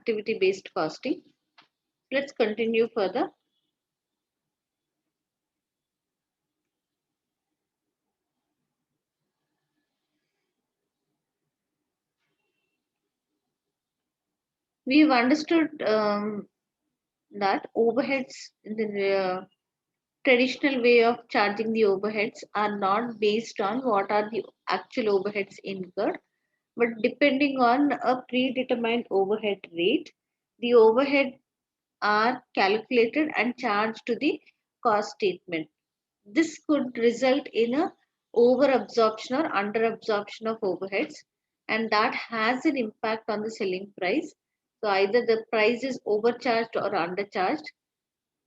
activity based costing. Let's continue further. We've understood that overheads, the traditional way of charging the overheads, are not based on what are the actual overheads incurred, but depending on a predetermined overhead rate, the overhead are calculated and charged to the cost statement. This could result in a over absorption or under absorption of overheads, and that has an impact on the selling price. So either the price is overcharged or undercharged,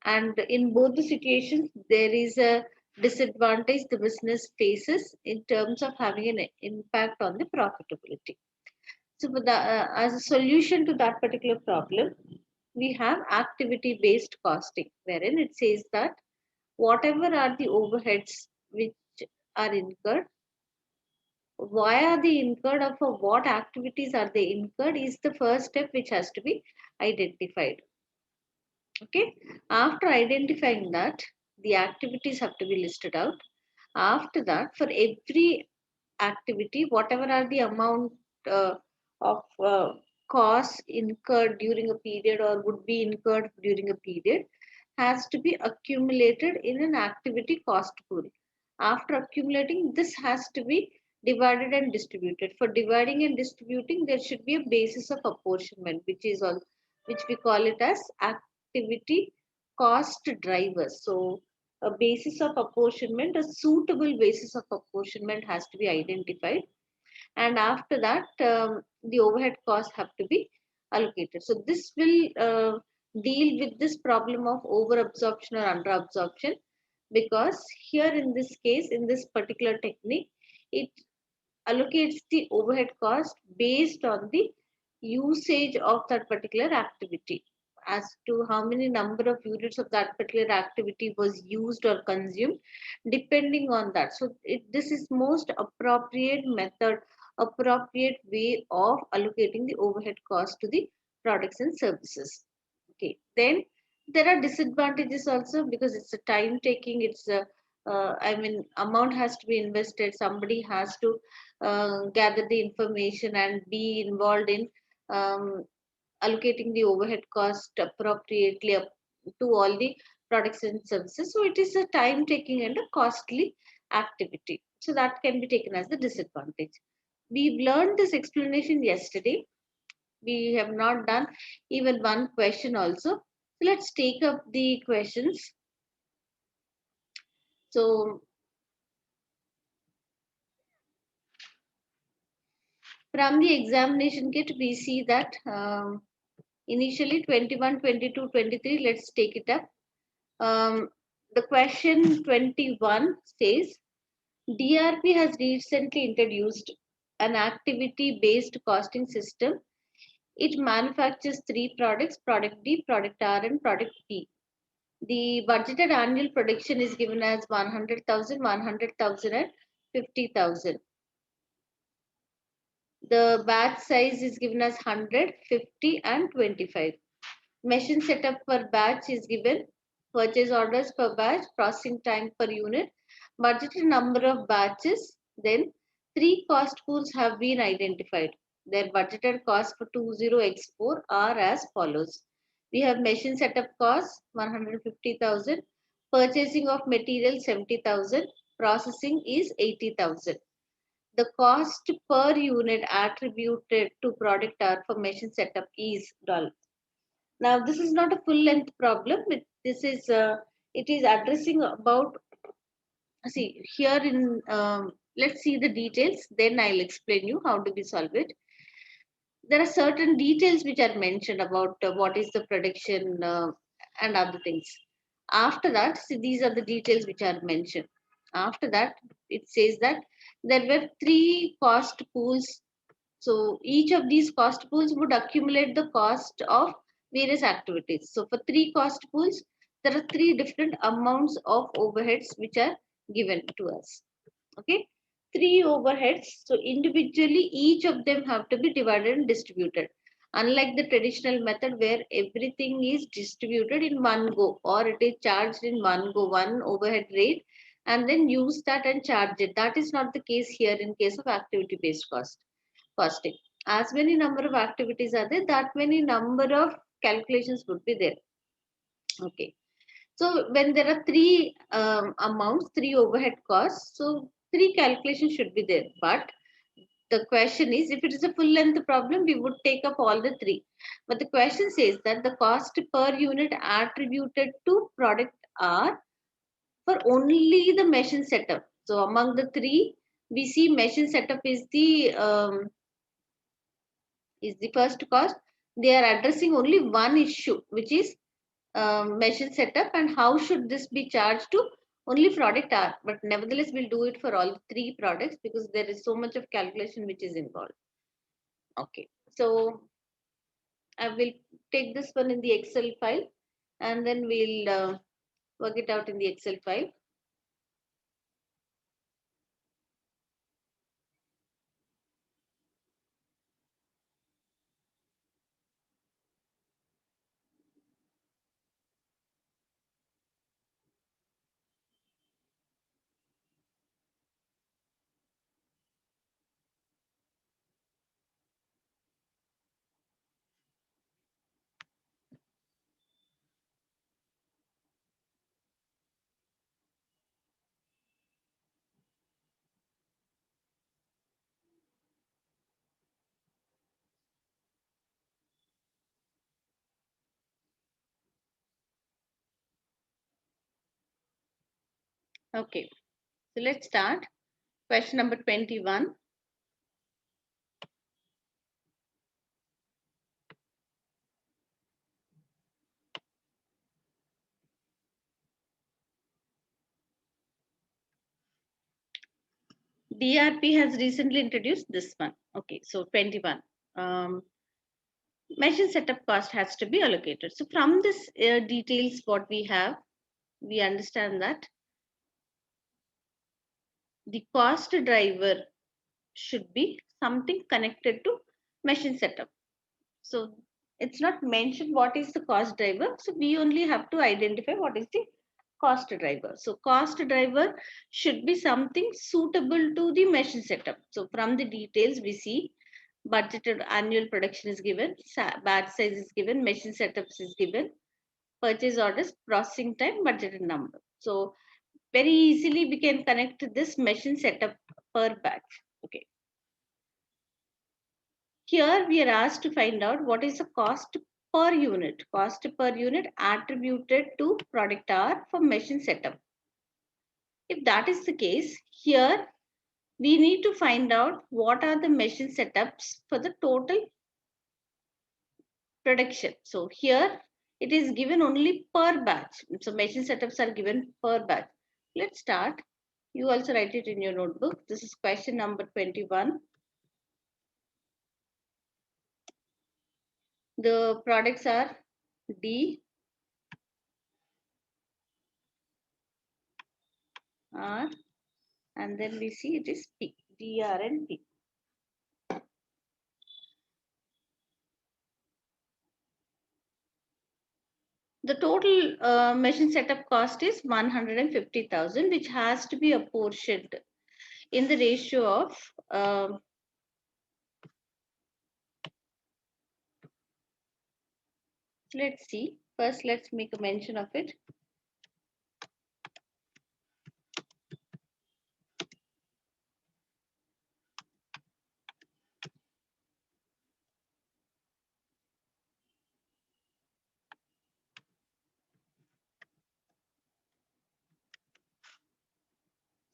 and in both the situations there is a disadvantage the business faces in terms of having an impact on the profitability. So for the, as a solution to that particular problem, we have activity based costing, wherein it says that whatever are the overheads which are incurred, why are they incurred, or for what activities are they incurred, is the first step which has to be identified. Okay, after identifying that, the activities have to be listed out. After that, for every activity, whatever are the amount of costs incurred during a period or would be incurred during a period, has to be accumulated in an activity cost pool. After accumulating, this has to be divided and distributed. For dividing and distributing, there should be a basis of apportionment, which is all, which we call it as activity cost drivers. So a basis of apportionment, a suitable basis of apportionment has to be identified, and after that the overhead costs have to be allocated. So this will deal with this problem of over absorption or under absorption, because here in this case, in this particular technique, it allocates the overhead cost based on the usage of that particular activity, as to how many number of units of that particular activity was used or consumed, depending on that. So this is most appropriate method, appropriate way of allocating the overhead cost to the products and services. Okay, then there are disadvantages also, because it's a time taking, it's a I mean, amount has to be invested. Somebody has to gather the information and be involved in um, allocating the overhead cost appropriately up to all the products and services. So it is a time taking and a costly activity. So that can be taken as the disadvantage. We've learned this explanation yesterday. We have not done even one question also. So let's take up the questions. So from the examination kit, we see that initially 21, 22, 23, let's take it up. The question 21 says, DRP has recently introduced an activity based costing system. It manufactures three products: product D, product R, and product P. The budgeted annual production is given as 100,000, 100,000, and 50,000. The batch size is given as 100, 50, and 25. Machine setup per batch is given. Purchase orders per batch, processing time per unit, budgeted number of batches. Then three cost pools have been identified. Their budgeted costs for 20x4 are as follows. We have machine setup cost 150,000, purchasing of material 70,000, processing is 80,000. The cost per unit attributed to product R for machine setup is $. Now, this is not a full length problem. This is it is addressing about, see here in let's see the details. Then I'll explain you how do we solve it. There are certain details which are mentioned about what is the production and other things. After that, see, these are the details which are mentioned. After that, it says that there were three cost pools. So each of these cost pools would accumulate the cost of various activities. So for three cost pools, there are three different amounts of overheads which are given to us. Okay, three overheads. So individually, each of them have to be divided and distributed. Unlike the traditional method where everything is distributed in one go, or it is charged in one go, one overhead rate, and then use that and charge it. That is not the case here in case of activity based costing. As many number of activities are there, that many number of calculations would be there. Okay. So when there are three amounts, three overhead costs, so three calculations should be there. But the question is, if it is a full length problem, we would take up all the three. But the question says that the cost per unit attributed to product are for only the machine setup. So among the three, we see machine setup is the first cost. They are addressing only one issue, which is machine setup, and how should this be charged to only product R. But nevertheless, we'll do it for all three products because there is so much of calculation which is involved. Okay, so I will take this one in the Excel file, and then we'll work it out in the Excel file. Okay, so let's start. Question number 21. DRP has recently introduced this one. Okay, so 21. Machine setup cost has to be allocated. So from this details, what we have, we understand that the cost driver should be something connected to machine setup. So it's not mentioned what is the cost driver. So we only have to identify what is the cost driver. So cost driver should be something suitable to the machine setup. So from the details we see budgeted annual production is given, batch size is given, machine setups is given, purchase orders, processing time, budgeted number. So very easily we can connect this machine setup per batch. Okay. Here we are asked to find out what is the cost per unit. Cost per unit attributed to product R for machine setup. If that is the case, here we need to find out what are the machine setups for the total production. So here it is given only per batch. So machine setups are given per batch. Let's start. You also write it in your notebook. This is question number 21. The products are D, R, and then we see it is P, D, R, and P. The total machine setup cost is 150,000, which has to be apportioned in the ratio of let's see. First, let's make a mention of it.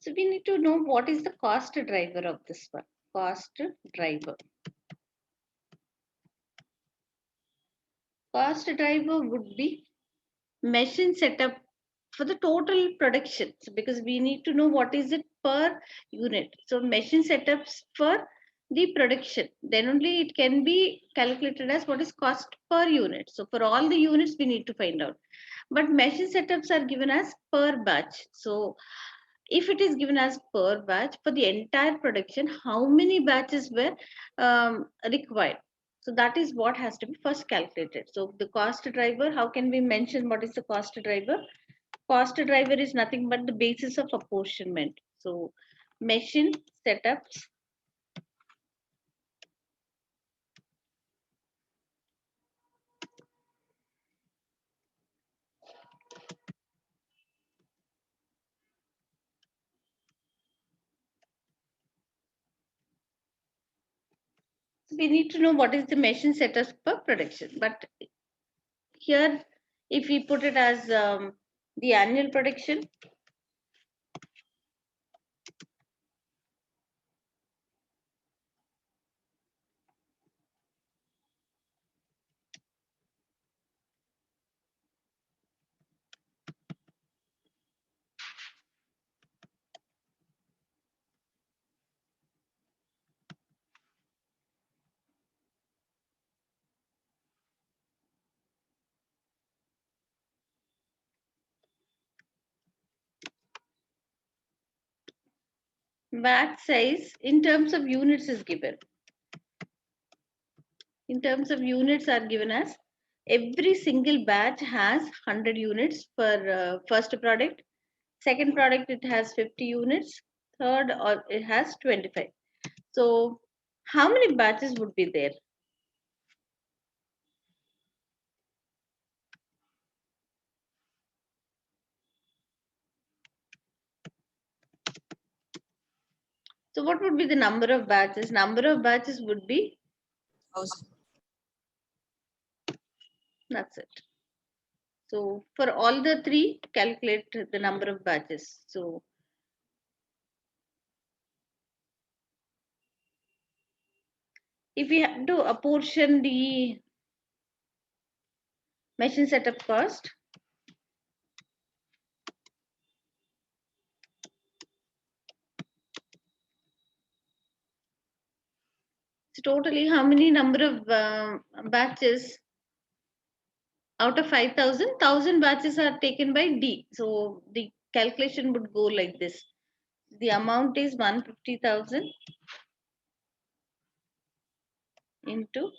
So we need to know what is the cost driver of this one. Cost driver. Cost driver would be machine setup for the total production. So because we need to know what is it per unit. So machine setups for the production. Then only it can be calculated as what is cost per unit. So for all the units we need to find out. But machine setups are given as per batch. So if it is given as per batch for the entire production, how many batches were required? So that is what has to be first calculated. So the cost driver, how can we mention what is the cost driver? Cost driver is nothing but the basis of apportionment. So machine setups, we need to know what is the machine setups per production. But here, if we put it as the annual production, batch size in terms of units is given. In terms of units are given as every single batch has 100 units for first product, second product it has 50 units, third or it has 25. So how many batches would be there? So what would be the number of batches? Number of batches would be, 1000. that's it. So for all the three, calculate the number of batches. So if we have to apportion the machine setup cost, so totally how many number of batches out of 5,000, 1,000 batches are taken by D. So the calculation would go like this. The amount is 150,000 into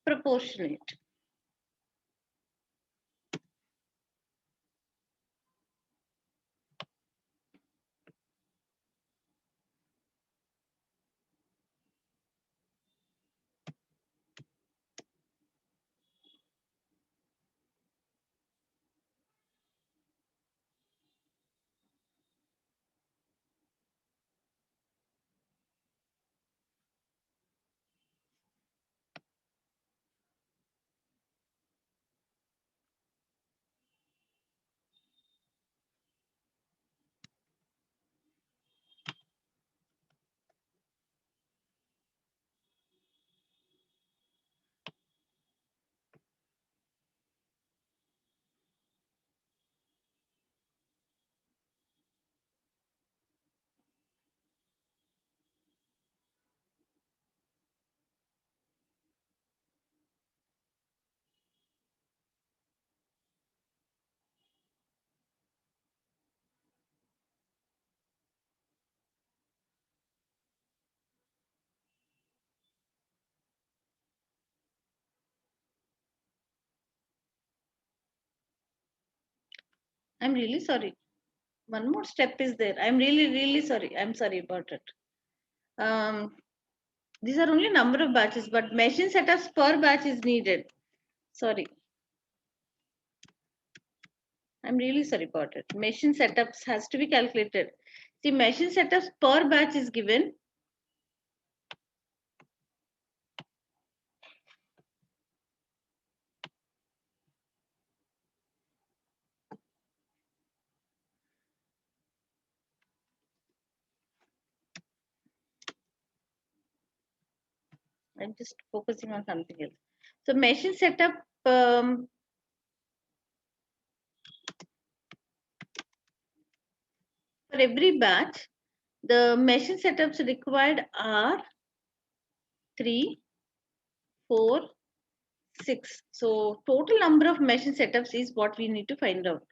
proportionate. I'm really sorry. One more step is there. I'm really sorry. I'm sorry about it. These are only number of batches, but machine setups per batch is needed. Sorry. I'm really sorry about it. Machine setups has to be calculated. See, machine setups per batch is given. I'm just focusing on something else. So machine setup for every batch, the machine setups required are 3, 4, 6. So total number of machine setups is what we need to find out.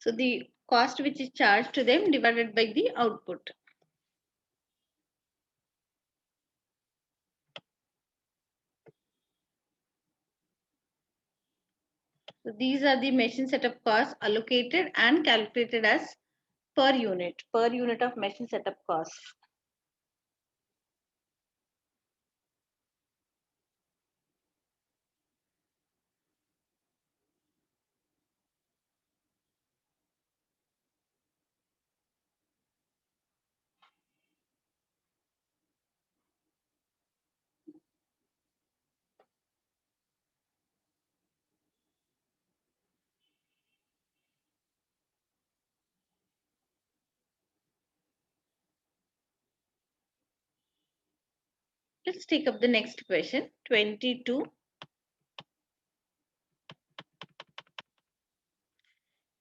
So the cost which is charged to them divided by the output. So these are the machine setup costs allocated and calculated as per unit of machine setup cost. Let's take up the next question, 22.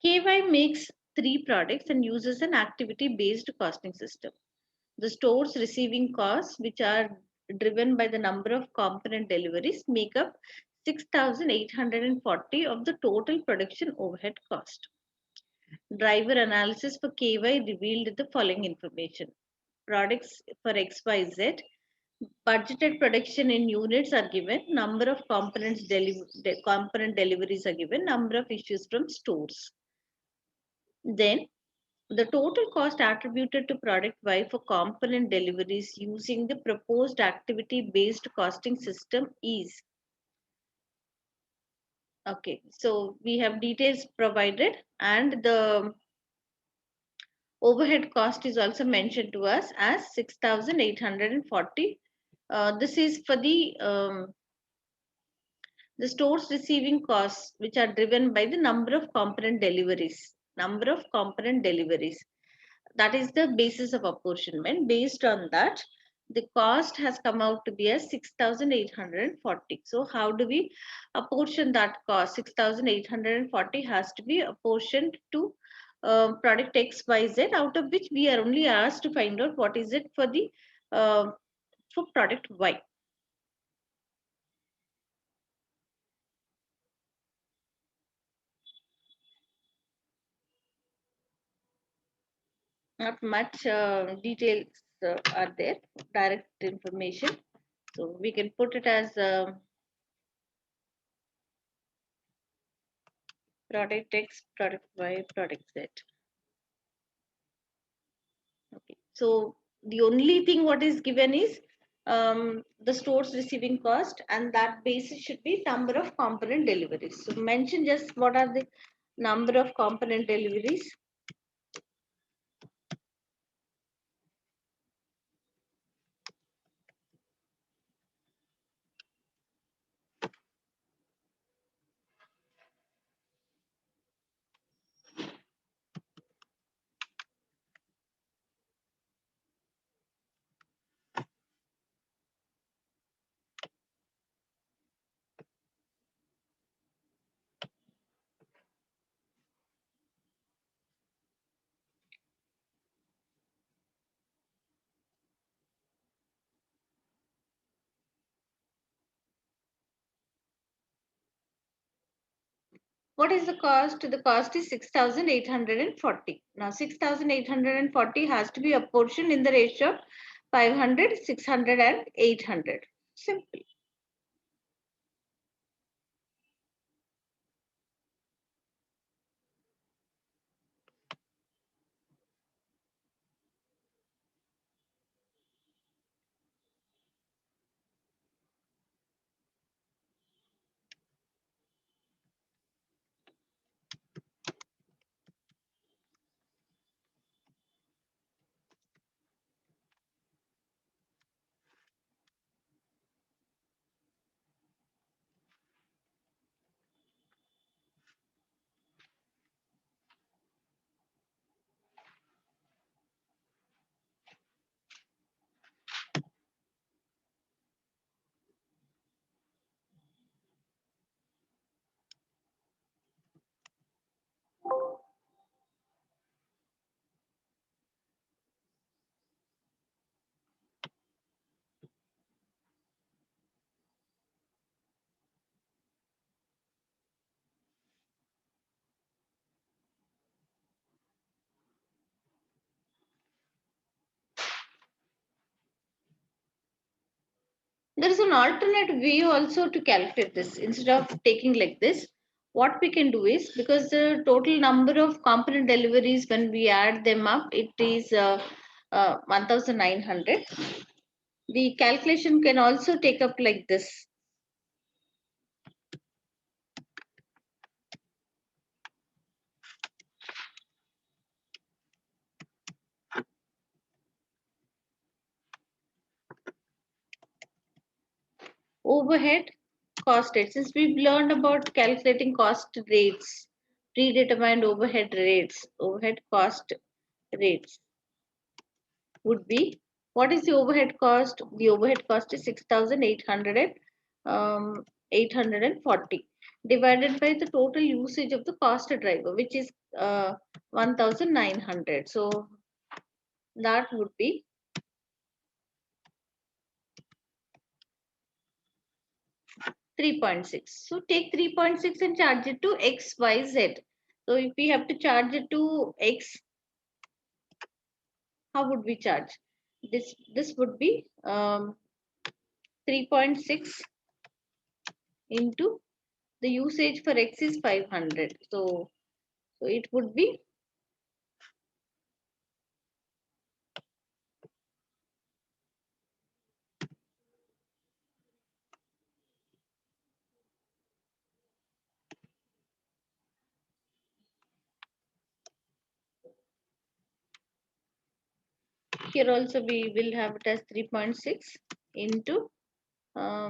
KY makes 3 products and uses an activity-based costing system. The store's receiving costs, which are driven by the number of component deliveries, make up 6,840 of the total production overhead cost. Driver analysis for KY revealed the following information. Products for XYZ, budgeted production in units are given, number of component deliveries are given, number of issues from stores. Then the total cost attributed to product Y for component deliveries using the proposed activity based costing system is. Okay, so we have details provided and the overhead cost is also mentioned to us as 6,840. This is for the store's receiving costs, which are driven by the number of component deliveries. Number of component deliveries. That is the basis of apportionment. Based on that, the cost has come out to be as 6,840. So how do we apportion that cost? 6,840 has to be apportioned to product XYZ, out of which we are only asked to find out what is it for the for product Y. Not much details are there, direct information. So we can put it as product X, product Y, product Z. Okay. So the only thing what is given is the store's receiving cost, and that basis should be number of component deliveries. So mention just what are the number of component deliveries. What is the cost? The cost is 6,840. Now 6,840 has to be apportioned in the ratio of 500, 600 and 800. Simple. There is an alternate way also to calculate this. Instead of taking like this, what we can do is, because the total number of component deliveries, when we add them up, it is 1900. The calculation can also take up like this. Overhead cost rate. Since we've learned about calculating cost rates, predetermined overhead rates, overhead cost rates would be, what is the overhead cost? The overhead cost is 6,800 um, 840 divided by the total usage of the cost driver, which is 1,900. So that would be 3.6. So take 3.6 and charge it to X, Y, Z. So if we have to charge it to X, how would we charge? This would be 3.6 into the usage for X is 500. So it would be here also we will have it as 3.6 into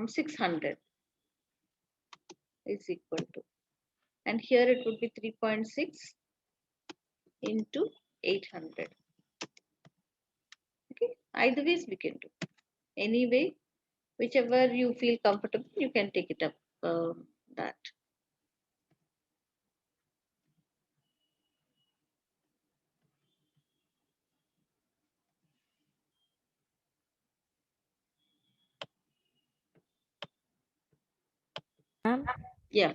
600 is equal to, and here it would be 3.6 into 800. Okay, either ways we can do. Anyway, whichever you feel comfortable, you can take it up that. Ma'am, Yeah,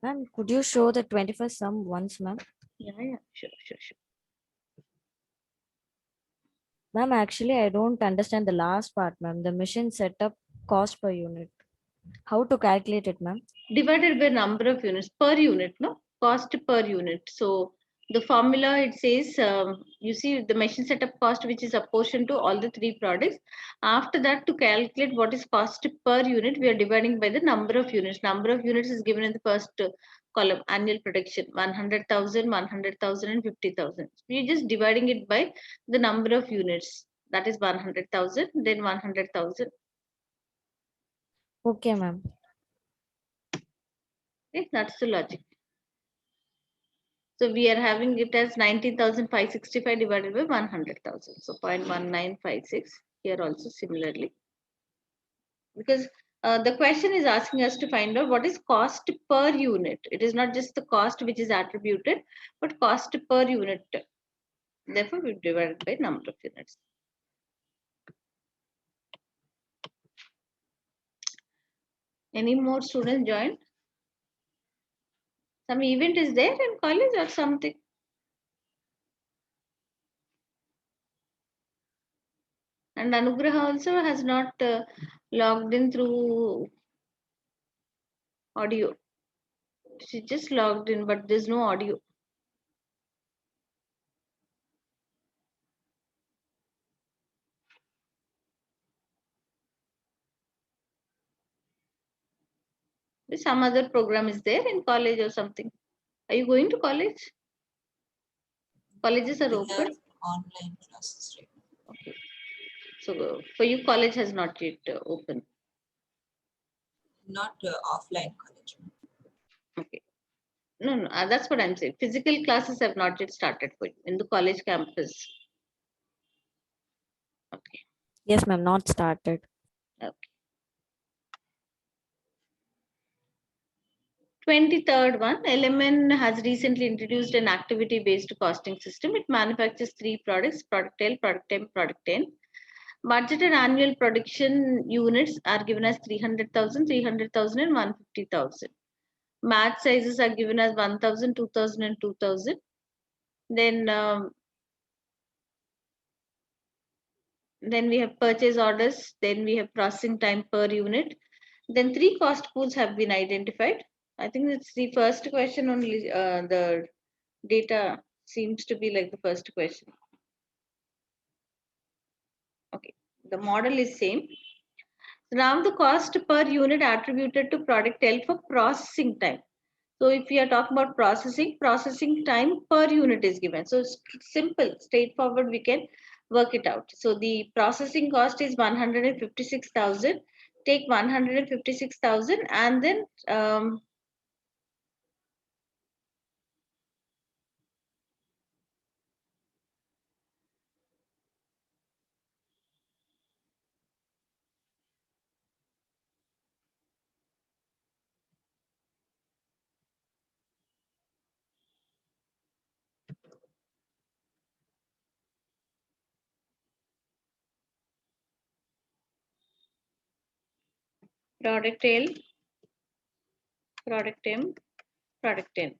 ma'am, could you show the 21st sum once, ma'am? yeah, sure. Ma'am, actually, I don't understand the last part, ma'am. The machine setup cost per unit. How to calculate it, ma'am? Divided by number of units per unit, no, cost per unit. So the formula, it says, you see the machine setup cost, which is apportioned to all the three products. After that, to calculate what is cost per unit, we are dividing by the number of units. Number of units is given in the first column, annual production, 100,000, 100,000, and 50,000. We are just dividing it by the number of units, that is 100,000, then 100,000. Okay, ma'am. Okay, that's the logic. So we are having it as 19,565 divided by 100,000. So 0.1956 here also similarly. Because the question is asking us to find out what is cost per unit. It is not just the cost which is attributed, but cost per unit. Therefore, we divided by number of units. Any more students joined? Some event is there in college or something? And Anugraha also has not logged in through audio. She just logged in, but there's no audio. Some other program is there in college or something. Are you going to college? Colleges are We open. have online classes right now. Okay. So for you, college has not yet open. Not offline college. Okay. No. That's what I'm saying. Physical classes have not yet started for you in the college campus. Okay. Yes, ma'am, not started. Okay. 23rd one, LMN has recently introduced an activity-based costing system. It manufactures three products: product L, product M, product N. Budgeted annual production units are given as 300,000, 300,000, and 150,000. Match sizes are given as 1,000, 2,000, and 2,000. Then then we have purchase orders, then we have processing time per unit. Then 3 cost pools have been identified. I think it's the first question only. The data seems to be like the first question. Okay, the model is same. So now the cost per unit attributed to product L for processing time. So if we are talking about processing time per unit is given. So it's simple, straightforward, we can work it out. So the processing cost is 156,000. Take 156,000 and then product L, product M, product N.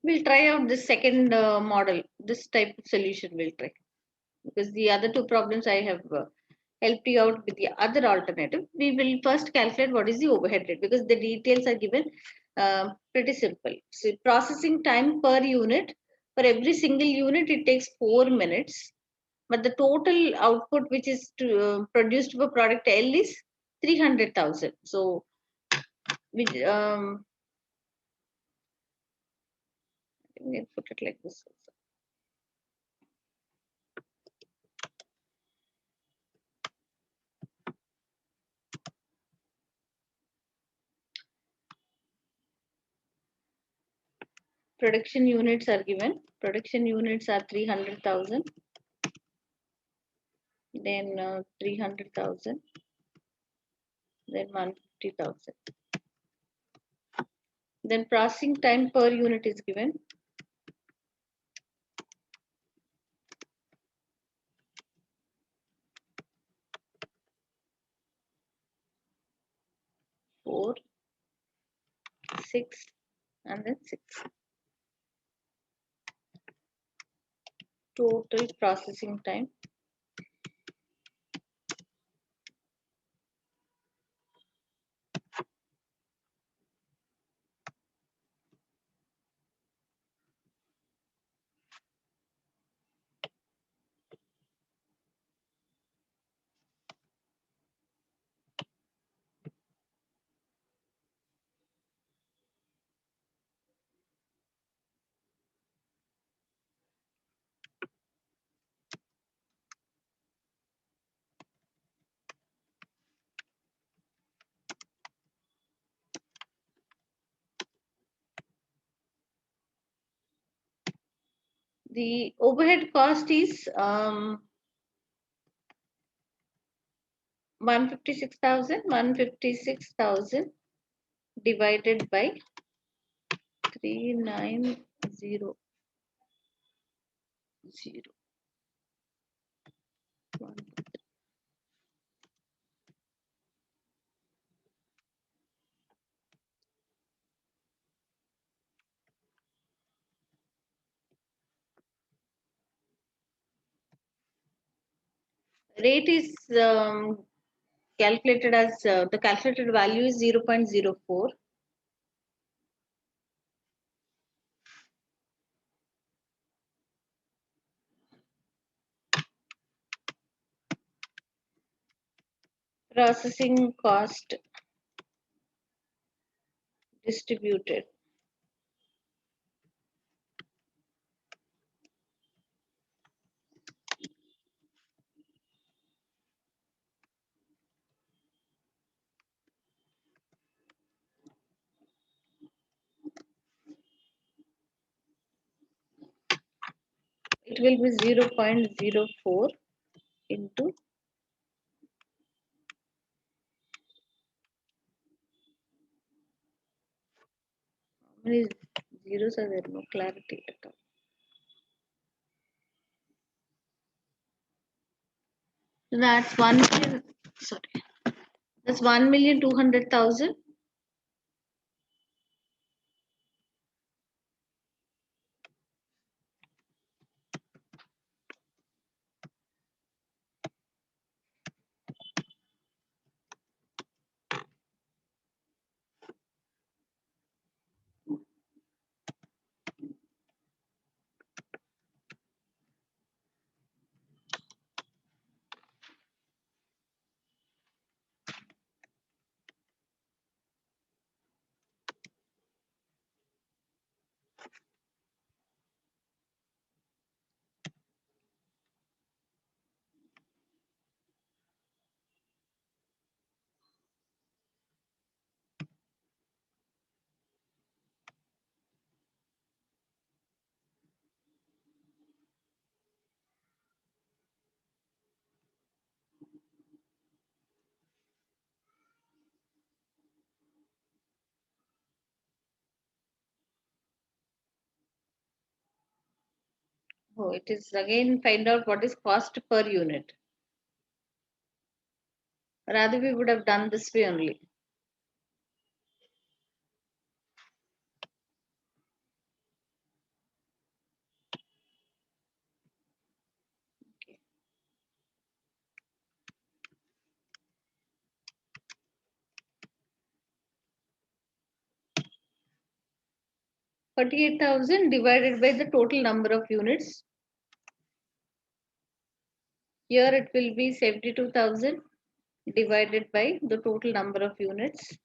We'll try out this second model, this type of solution we'll try. Because the other two problems I have helped you out with the other alternative. We will first calculate what is the overhead rate because the details are given pretty simple. So processing time per unit, for every single unit it takes 4 minutes, but the total output which is produced for product L is 300,000. So we let me put it like this. Production units are given. Production units are 300,000. Then 300,000. Then 150,000. Then processing time per unit is given. Four, 6, and then 6. Total processing time. The overhead cost is 156,000 divided by 3900. Rate is calculated as the calculated value is 0.04. Processing cost distributed. It will be 0.04 into how many zeros are there? No clarity at all. So that's 1 million. Sorry, that's 1,200,000. Oh, it is again find out what is cost per unit. Rather, we would have done this way only. Okay. 48,000 divided by the total number of units. Here it will be 72,000 divided by the total number of units.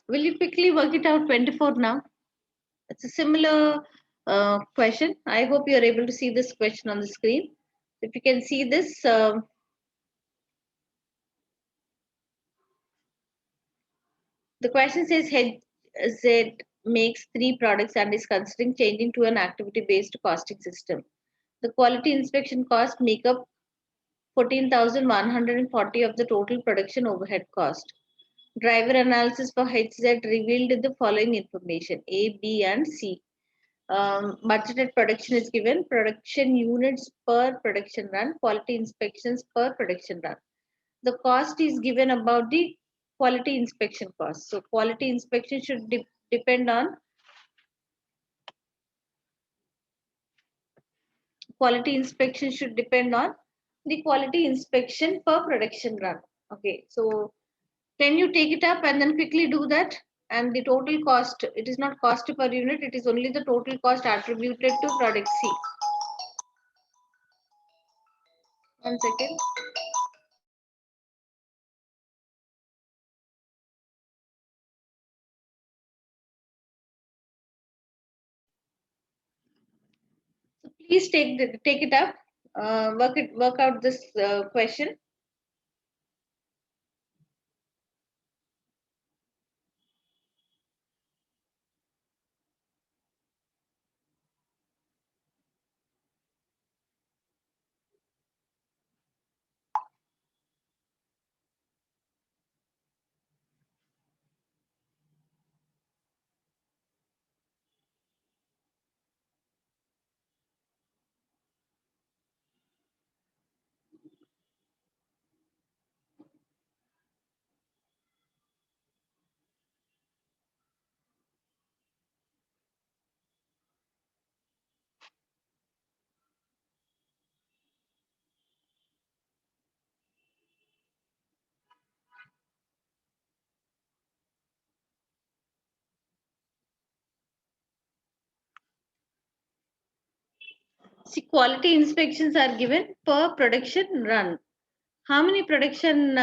Will you quickly work it out 24 now? It's a similar question. I hope you are able to see this question on the screen. If you can see this, the question says Z makes three products and is considering changing to an activity-based costing system. The quality inspection costs make up 14,140 of the total production overhead cost. Driver analysis for HZ revealed the following information: A, B, and C. Budgeted production is given, production units per production run, quality inspections per production run. The cost is given about the quality inspection cost. So quality inspection should depend on quality inspection should depend on the quality inspection per production run. Okay, so can you take it up and then quickly do that? And the total cost, it is not cost per unit, it is only the total cost attributed to product C. 1 second. So please take it up, work out this question. See, quality inspections are given per production run. How many production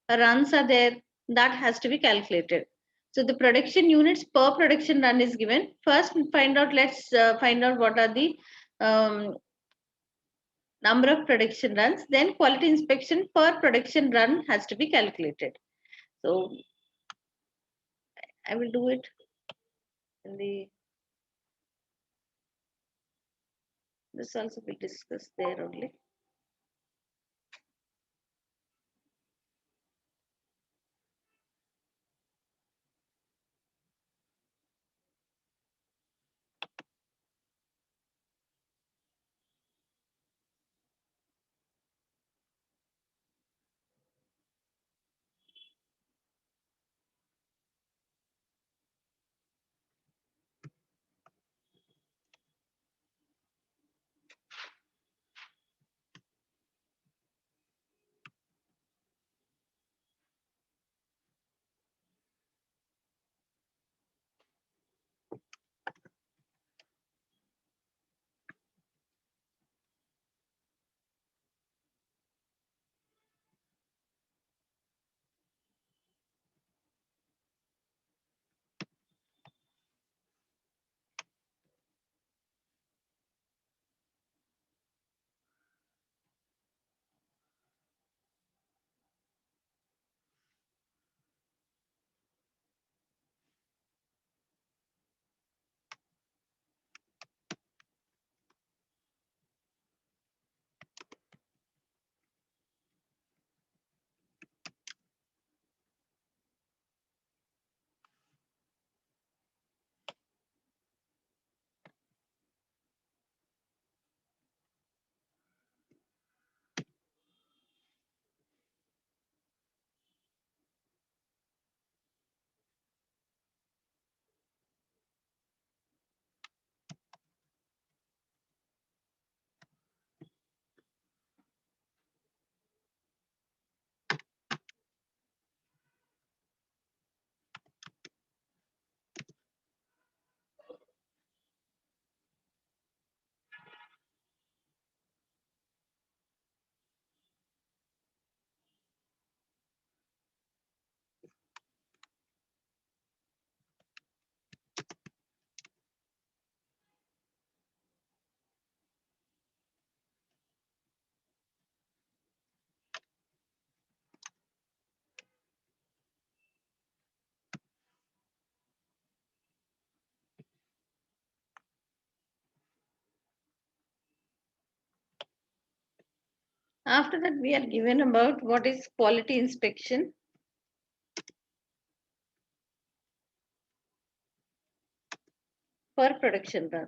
runs are there? That has to be calculated. So the production units per production run is given. First, let's find out what are the um, number of production runs. Then quality inspection per production run has to be calculated. So I will do it in the, this also will discuss there only. After that, we are given about what is quality inspection per production run.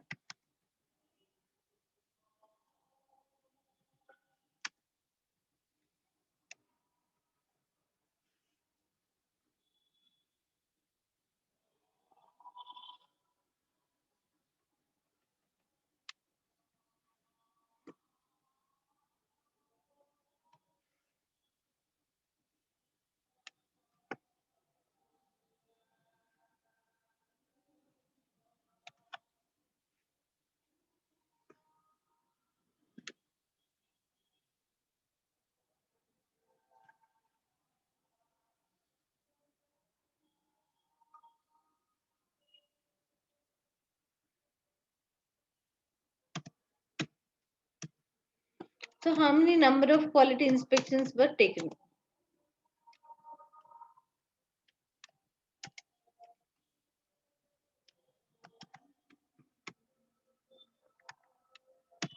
So how many number of quality inspections were taken?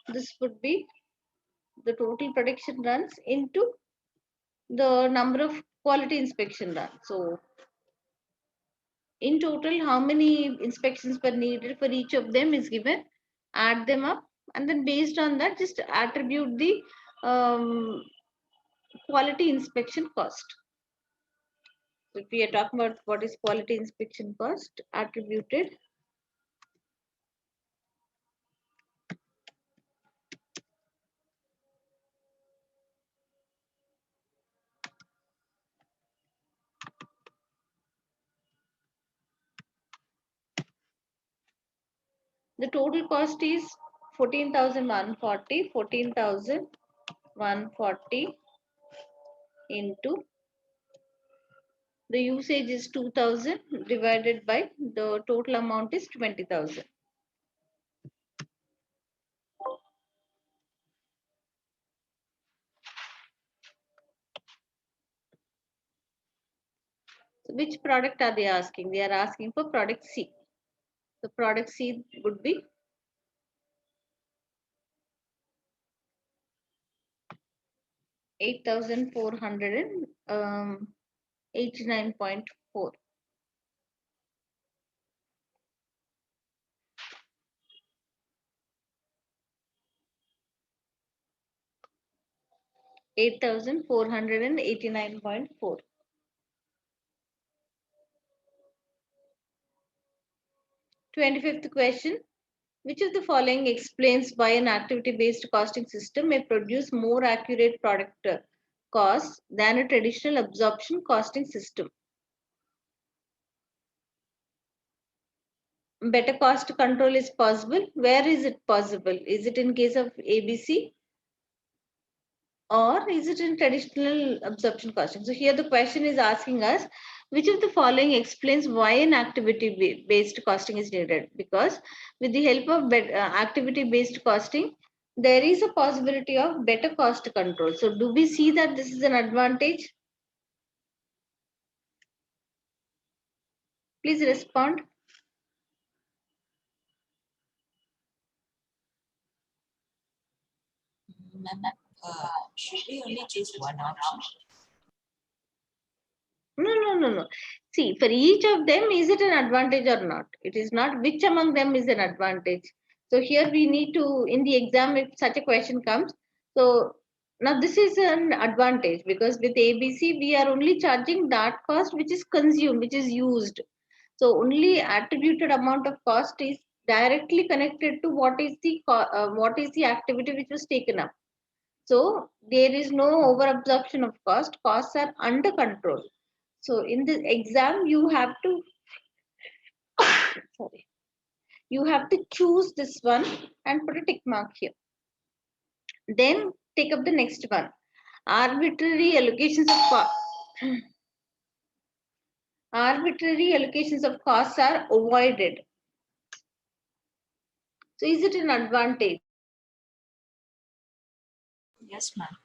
This would be the total production runs into the number of quality inspection runs. So in total, how many inspections were needed for each of them is given. Add them up, and then based on that, just attribute the um, quality inspection cost. So if we are talking about what is quality inspection cost, attributed the total cost is 14,140, 14,140 into the usage is 2,000 divided by the total amount is 20,000. So which product are they asking? They are asking for product C. The product C would be 8,489.4. 8,489.4. 25th question. Which of the following explains why an activity-based costing system may produce more accurate product costs than a traditional absorption costing system? Better cost control is possible. Where is it possible? Is it in case of ABC or is it in traditional absorption costing? So here the question is asking us which of the following explains why an activity based costing is needed, because with the help of activity based costing there is a possibility of better cost control. So do we see that this is an advantage? Please respond. Ma'am, should we only choose one option? No. See, for each of them, is it an advantage or not? It is not which among them is an advantage. So here we need to, in the exam, if such a question comes, so now this is an advantage because with ABC, we are only charging that cost which is consumed, which is used. So only attributed amount of cost is directly connected to what is the activity which was taken up. So there is no over absorption of cost. Costs are under control. So in the exam, you have to sorry, you have to choose this one and put a tick mark here. Then take up the next one. Arbitrary allocations of arbitrary allocations of costs are avoided. So is it an advantage? Yes, ma'am.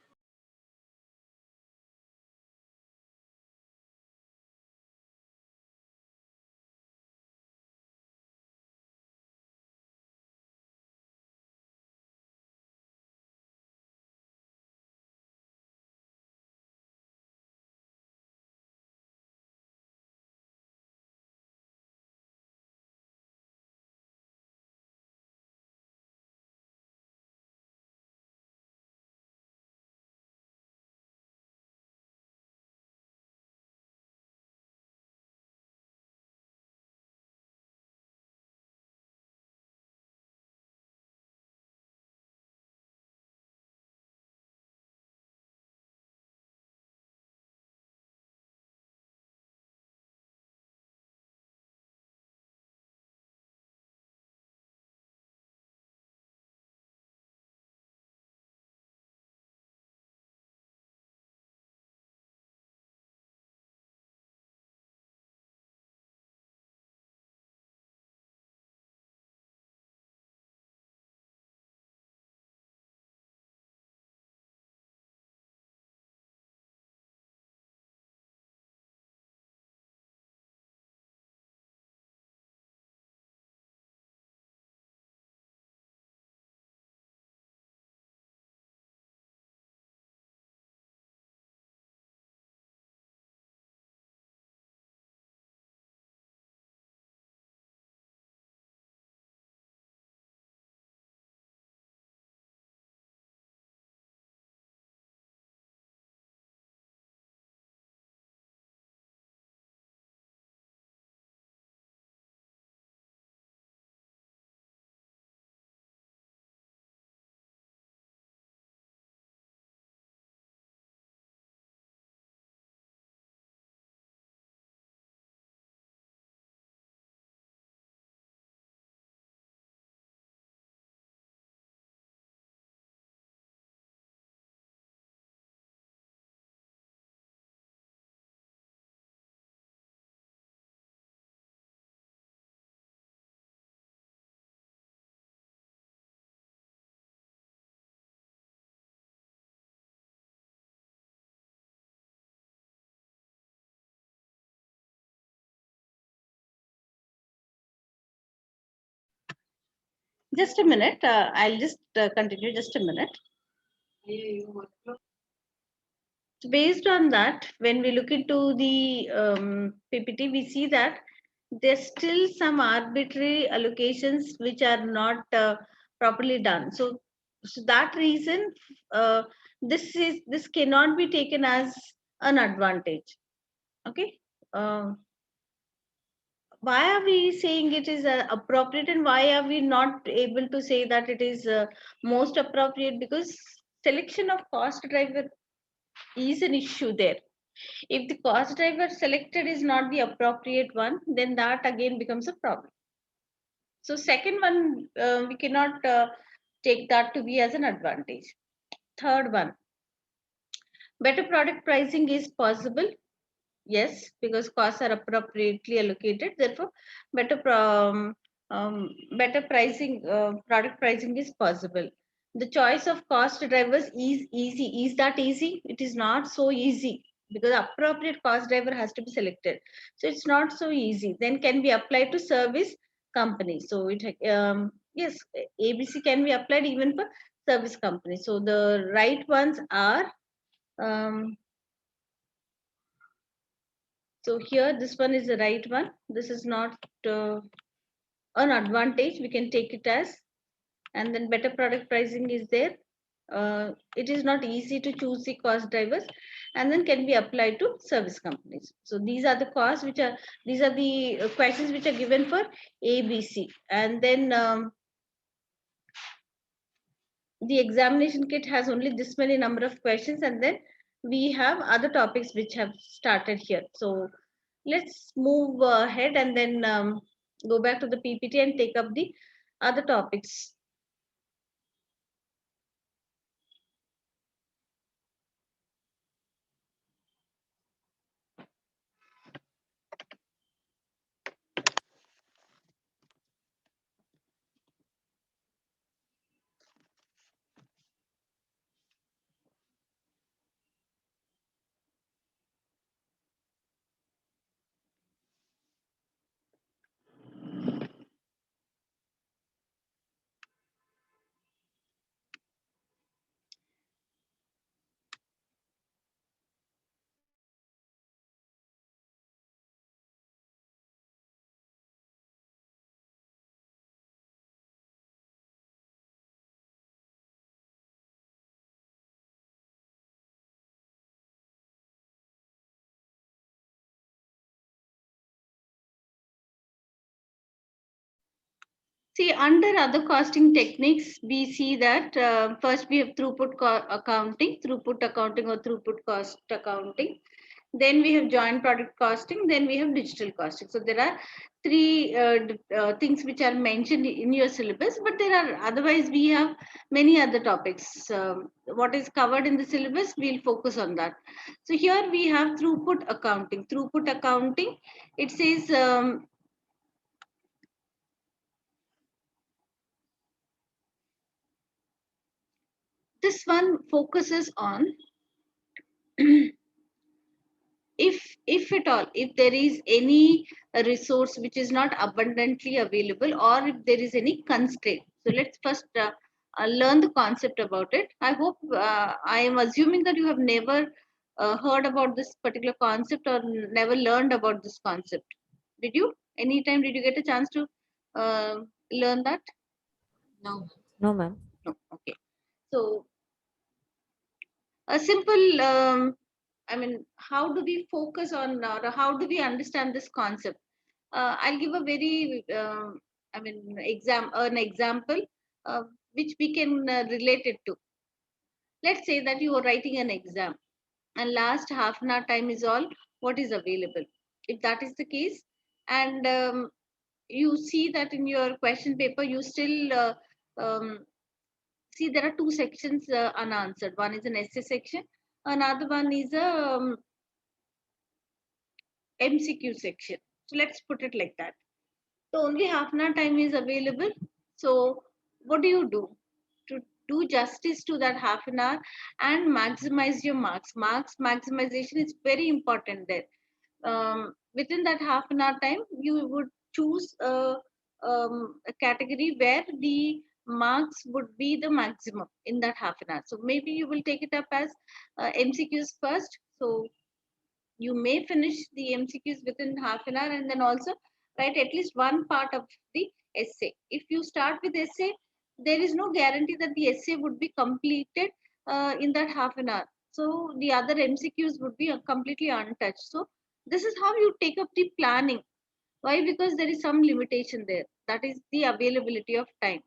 Just a minute. I'll just continue. Just a minute. So based on that, when we look into the PPT, we see that there's still some arbitrary allocations which are not properly done. So that reason, uh, this cannot be taken as an advantage. Okay. Why are we saying it is appropriate, and why are we not able to say that it is most appropriate? Because selection of cost driver is an issue there. If the cost driver selected is not the appropriate one, then that again becomes a problem. So second one, we cannot take that to be as an advantage. Third one, better product pricing is possible. Yes, because costs are appropriately allocated. Therefore, um, better pricing, product pricing is possible. The choice of cost drivers is easy. Is that easy? It is not so easy because appropriate cost driver has to be selected. So it's not so easy. Then can be applied to service companies. So it yes, ABC can be applied even for service companies. So the right ones are um, so here, this one is the right one. This is not an advantage. We can take it as, and then better product pricing is there. It is not easy to choose the cost drivers, and then can be applied to service companies. So these are the costs which are, these are the questions which are given for ABC. And then the examination kit has only this many number of questions, and then we have other topics which have started here. So let's move ahead and then go back to the PPT and take up the other topics. See, under other costing techniques, we see that first we have throughput accounting or throughput cost accounting. Then we have joint product costing. Then we have digital costing. So there are three things which are mentioned in your syllabus, but there are otherwise we have many other topics. What is covered in the syllabus, we'll focus on that. So here we have throughput accounting. Throughput accounting, it says this one focuses on if at all, if there is any resource which is not abundantly available, or if there is any constraint. So let's first learn the concept about it. I hope I am assuming that you have never heard about this particular concept or never learned about this concept. Did you? Anytime did you get a chance to learn that? No. No, ma'am. No. Okay. So a simple I mean, how do we focus on, or how do we understand this concept? I'll give a very I mean an example uh, which we can relate it to. Let's say that you are writing an exam and last half an hour time is all what is available. If that is the case, and you see that in your question paper you still um, see there are two sections unanswered. One is an essay section, another one is a MCQ section. So let's put it like that. So only half an hour time is available. So what do? To do justice to that half an hour and maximize your marks. Marks maximization is very important there. Within that half an hour time, you would choose a category where the marks would be the maximum in that half an hour. So maybe you will take it up as MCQs first. So you may finish the MCQs within half an hour and then also write at least one part of the essay. If you start with essay, there is no guarantee that the essay would be completed in that half an hour. So the other MCQs would be completely untouched. So this is how you take up the planning. Why? Because there is some limitation there. That is the availability of time.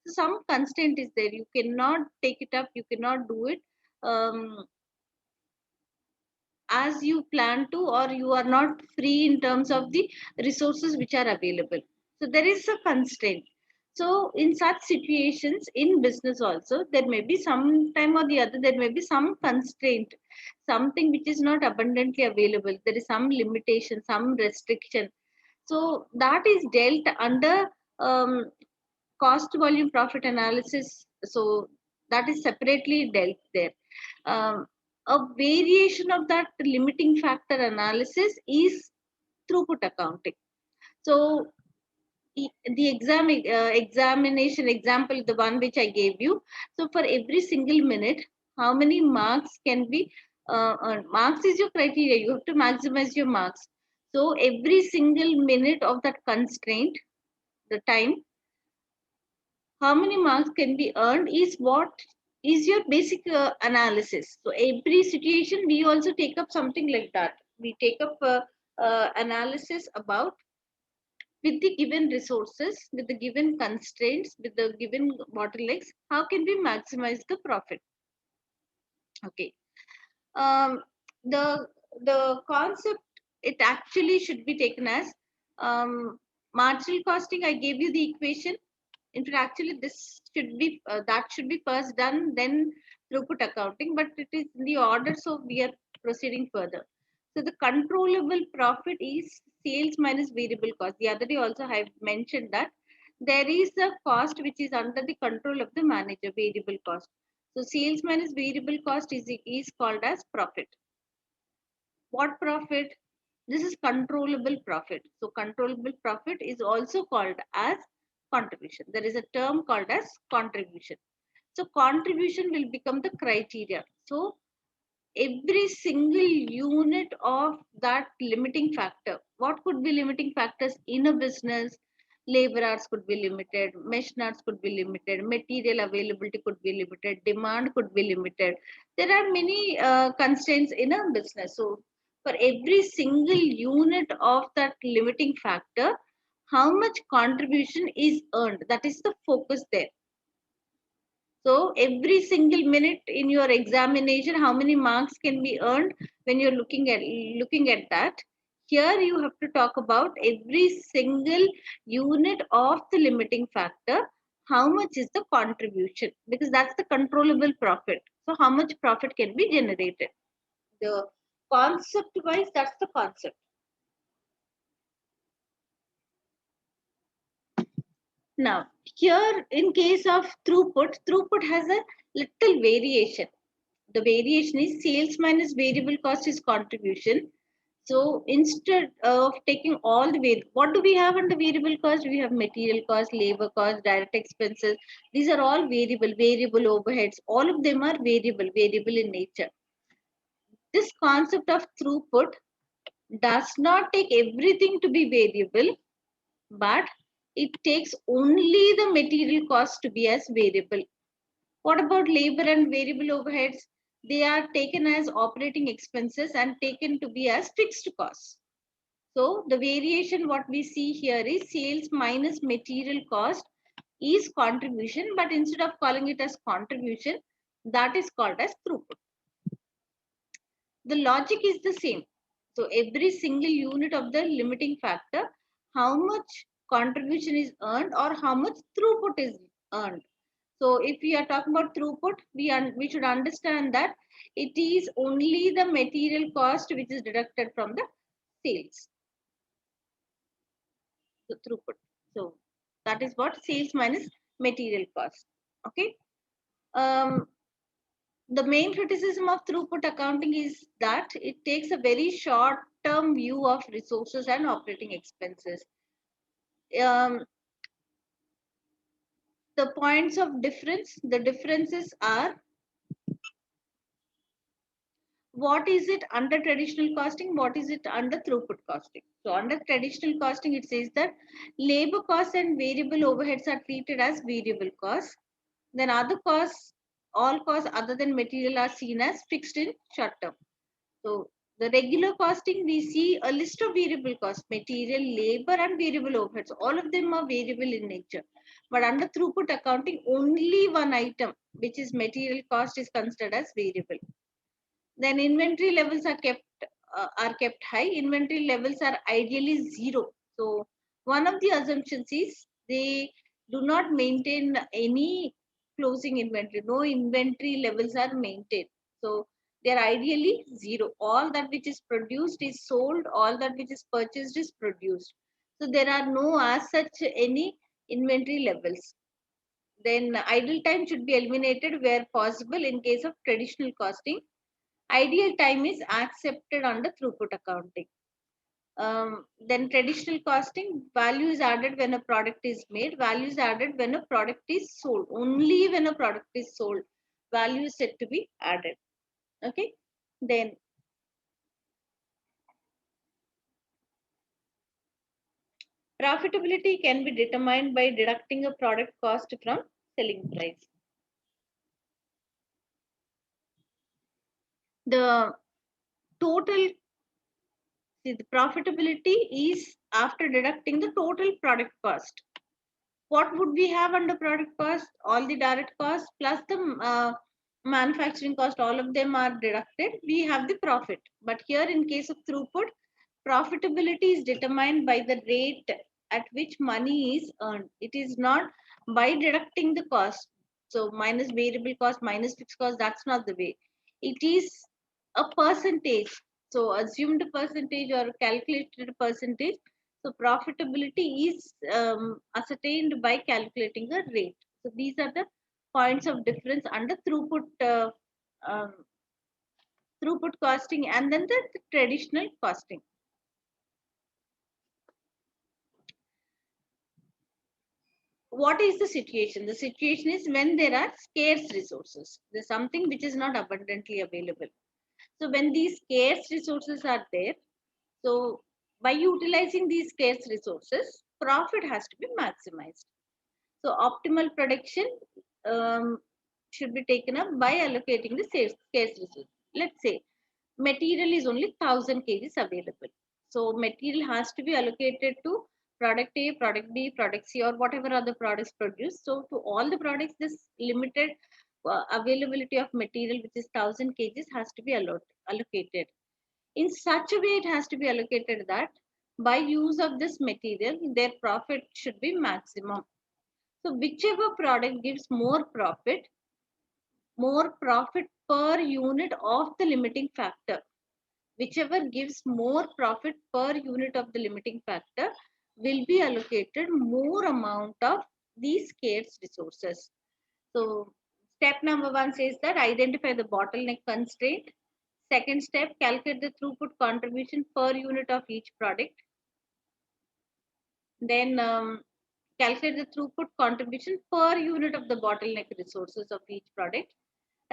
So some constraint is there. You cannot take it up. You cannot do it. As you plan to, or you are not free in terms of the resources which are available. So there is a constraint. So in such situations in business also, there may be some time or the other, there may be some constraint, something which is not abundantly available. There is some limitation, some restriction. So that is dealt under cost volume profit analysis. So that is separately dealt there. Um, a variation of that limiting factor analysis is throughput accounting. So the examination example, the one which I gave you. So for every single minute, how many marks can be earned? Marks is your criteria. You have to maximize your marks. So every single minute of that constraint, the time, how many marks can be earned is what is your basic analysis. So every situation we also take up something like that. We take up analysis about, with the given resources, with the given constraints, with the given bottlenecks, how can we maximize the profit? Okay. um, the the concept, it actually should be taken as marginal costing. I gave you the equation. In fact, actually this should be that should be first done, then throughput accounting, but it is in the order, so we are proceeding further. So the controllable profit is sales minus variable cost. The other day also I have mentioned that there is a cost which is under the control of the manager, variable cost. So sales minus variable cost is called as profit. What profit? This is controllable profit. So controllable profit is also called as contribution. There is a term called as contribution. So contribution will become the criteria. So every single unit of that limiting factor, what could be limiting factors in a business? Labor hours could be limited, machine hours could be limited, material availability could be limited, demand could be limited. There are many constraints in a business. So for every single unit of that limiting factor, how much contribution is earned? That is the focus there. So every single minute in your examination, how many marks can be earned when you're looking at that? Here you have to talk about every single unit of the limiting factor. How much is the contribution? Because that's the controllable profit. So how much profit can be generated? The concept wise, that's the concept. Now, here in case of throughput has a little variation. The variation is sales minus variable cost is contribution. So instead of taking all the what do we have under variable cost? We have material cost, labor cost, direct expenses. These are all variable overheads. All of them are variable in nature. This concept of throughput does not take everything to be variable, but it takes only the material cost to be as variable. What about labor and variable overheads? They are taken as operating expenses and taken to be as fixed costs. So the variation what we see here is sales minus material cost is contribution, but instead of calling it as contribution, that is called as throughput. The logic is the same. So every single unit of the limiting factor, how much contribution is earned or how much throughput is earned. So if we are talking about throughput, we should understand that it is only the material cost which is deducted from the sales. So throughput. So that is what sales minus material cost. Okay. Um, the main criticism of throughput accounting is that it takes a very short term view of resources and operating expenses. Um, the points of difference, the differences are, what is it under traditional costing, what is it under throughput costing. So under traditional costing, it says that labor costs and variable overheads are treated as variable costs. Then other costs, all costs other than material are seen as fixed in short term. So the regular costing, we see a list of variable costs, material, labor, and variable overheads. All of them are variable in nature. But under throughput accounting, only one item, which is material cost, is considered as variable. Then inventory levels are kept high. Inventory levels are ideally zero. So one of the assumptions is they do not maintain any closing inventory. No inventory levels are maintained. So they are ideally zero. All that which is produced is sold. All that which is purchased is produced. So there are no as such any inventory levels. Then idle time should be eliminated where possible in case of traditional costing. Ideal time is accepted under throughput accounting. Then traditional costing, value is added when a product is made, value is added when a product is sold. Only when a product is sold, value is said to be added. Okay. Then profitability can be determined by deducting a product cost from selling price. The total, see, the profitability is after deducting the total product cost. What would we have under product cost? All the direct costs plus the manufacturing cost, all of them are deducted. We have the profit. But here in case of throughput, profitability is determined by the rate at which money is earned. It is not by deducting the cost. So minus variable cost, minus fixed cost, that's not the way. It is a percentage. So assumed percentage or calculated percentage. So profitability is ascertained by calculating a rate. So these are the points of difference under um, throughput costing and then the traditional costing. What is the situation? The situation is when there are scarce resources. There's something which is not abundantly available. So when these scarce resources are there, so by utilizing these scarce resources, profit has to be maximized. So optimal production should be taken up by allocating the scarce resource. Let's say material is only 1000 kgs available. So material has to be allocated to product A, product B, product C, or whatever other products produced. So to all the products, this limited availability of material, which is 1000 kgs, has to be allocated. In such a way, it has to be allocated that by use of this material, their profit should be maximum. So whichever product gives more profit per unit of the limiting factor, whichever gives more profit per unit of the limiting factor will be allocated more amount of these scarce resources. So step number 1 says that identify the bottleneck constraint. Second step, calculate the throughput contribution per unit of each product. Then calculate the throughput contribution per unit of the bottleneck resources of each product.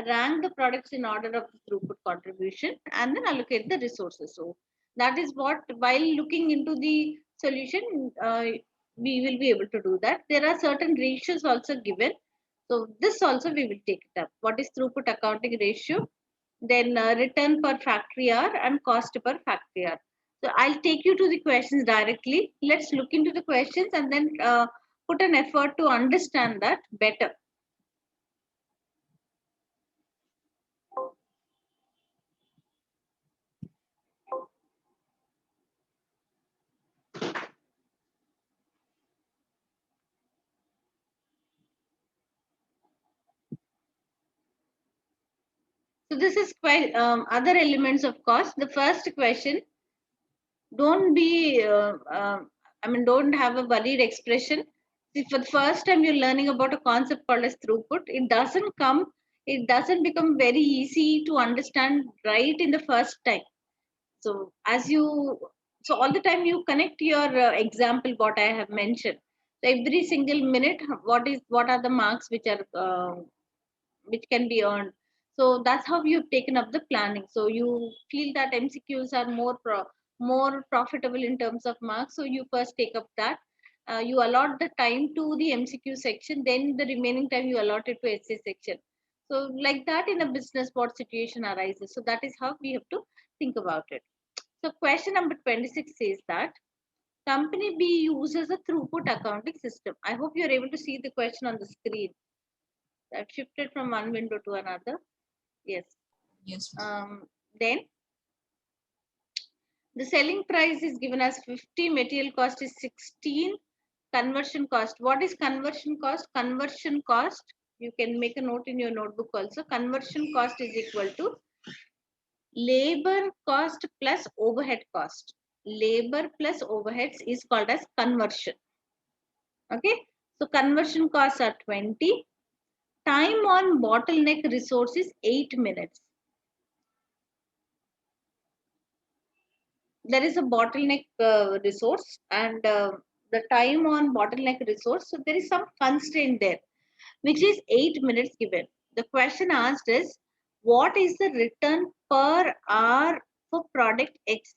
Rank the products in order of the throughput contribution and then allocate the resources. So that is what, while looking into the solution, we will be able to do that. There are certain ratios also given. So this also we will take it up. What is throughput accounting ratio? Then return per factory hour and cost per factory hour. So I'll take you to the questions directly. Let's look into the questions and then put an effort to understand that better. So this is quite other elements of cost. The first question, don't be, don't have a worried expression. See, for the first time you're learning about a concept called as throughput. It doesn't become very easy to understand right in the first time. So all the time you connect your example, what I have mentioned. every single minute, what are the marks which are which can be earned. So that's how you've taken up the planning. So you feel that MCQs are more profitable in terms of marks. So you first take up that. You allot the time to the MCQ section, then the remaining time you allot it to essay section. So like that in a business, what situation arises. So that is how we have to think about it. So question number 26 says that company B uses a throughput accounting system. I hope you're able to see the question on the screen. I've shifted from one window to another. Yes. Yes. Then the selling price is given as 50, material cost is 16, conversion cost. What is conversion cost? Conversion cost, you can make a note in your notebook also. Conversion cost is equal to labor cost plus overhead cost. Labor plus overheads is called as conversion. Okay. So conversion costs are 20. Time on bottleneck resource is 8 minutes. There is a bottleneck resource, and the time on bottleneck resource, so there is some constraint there, which is 8 minutes given. The question asked is, what is the return per hour for product X?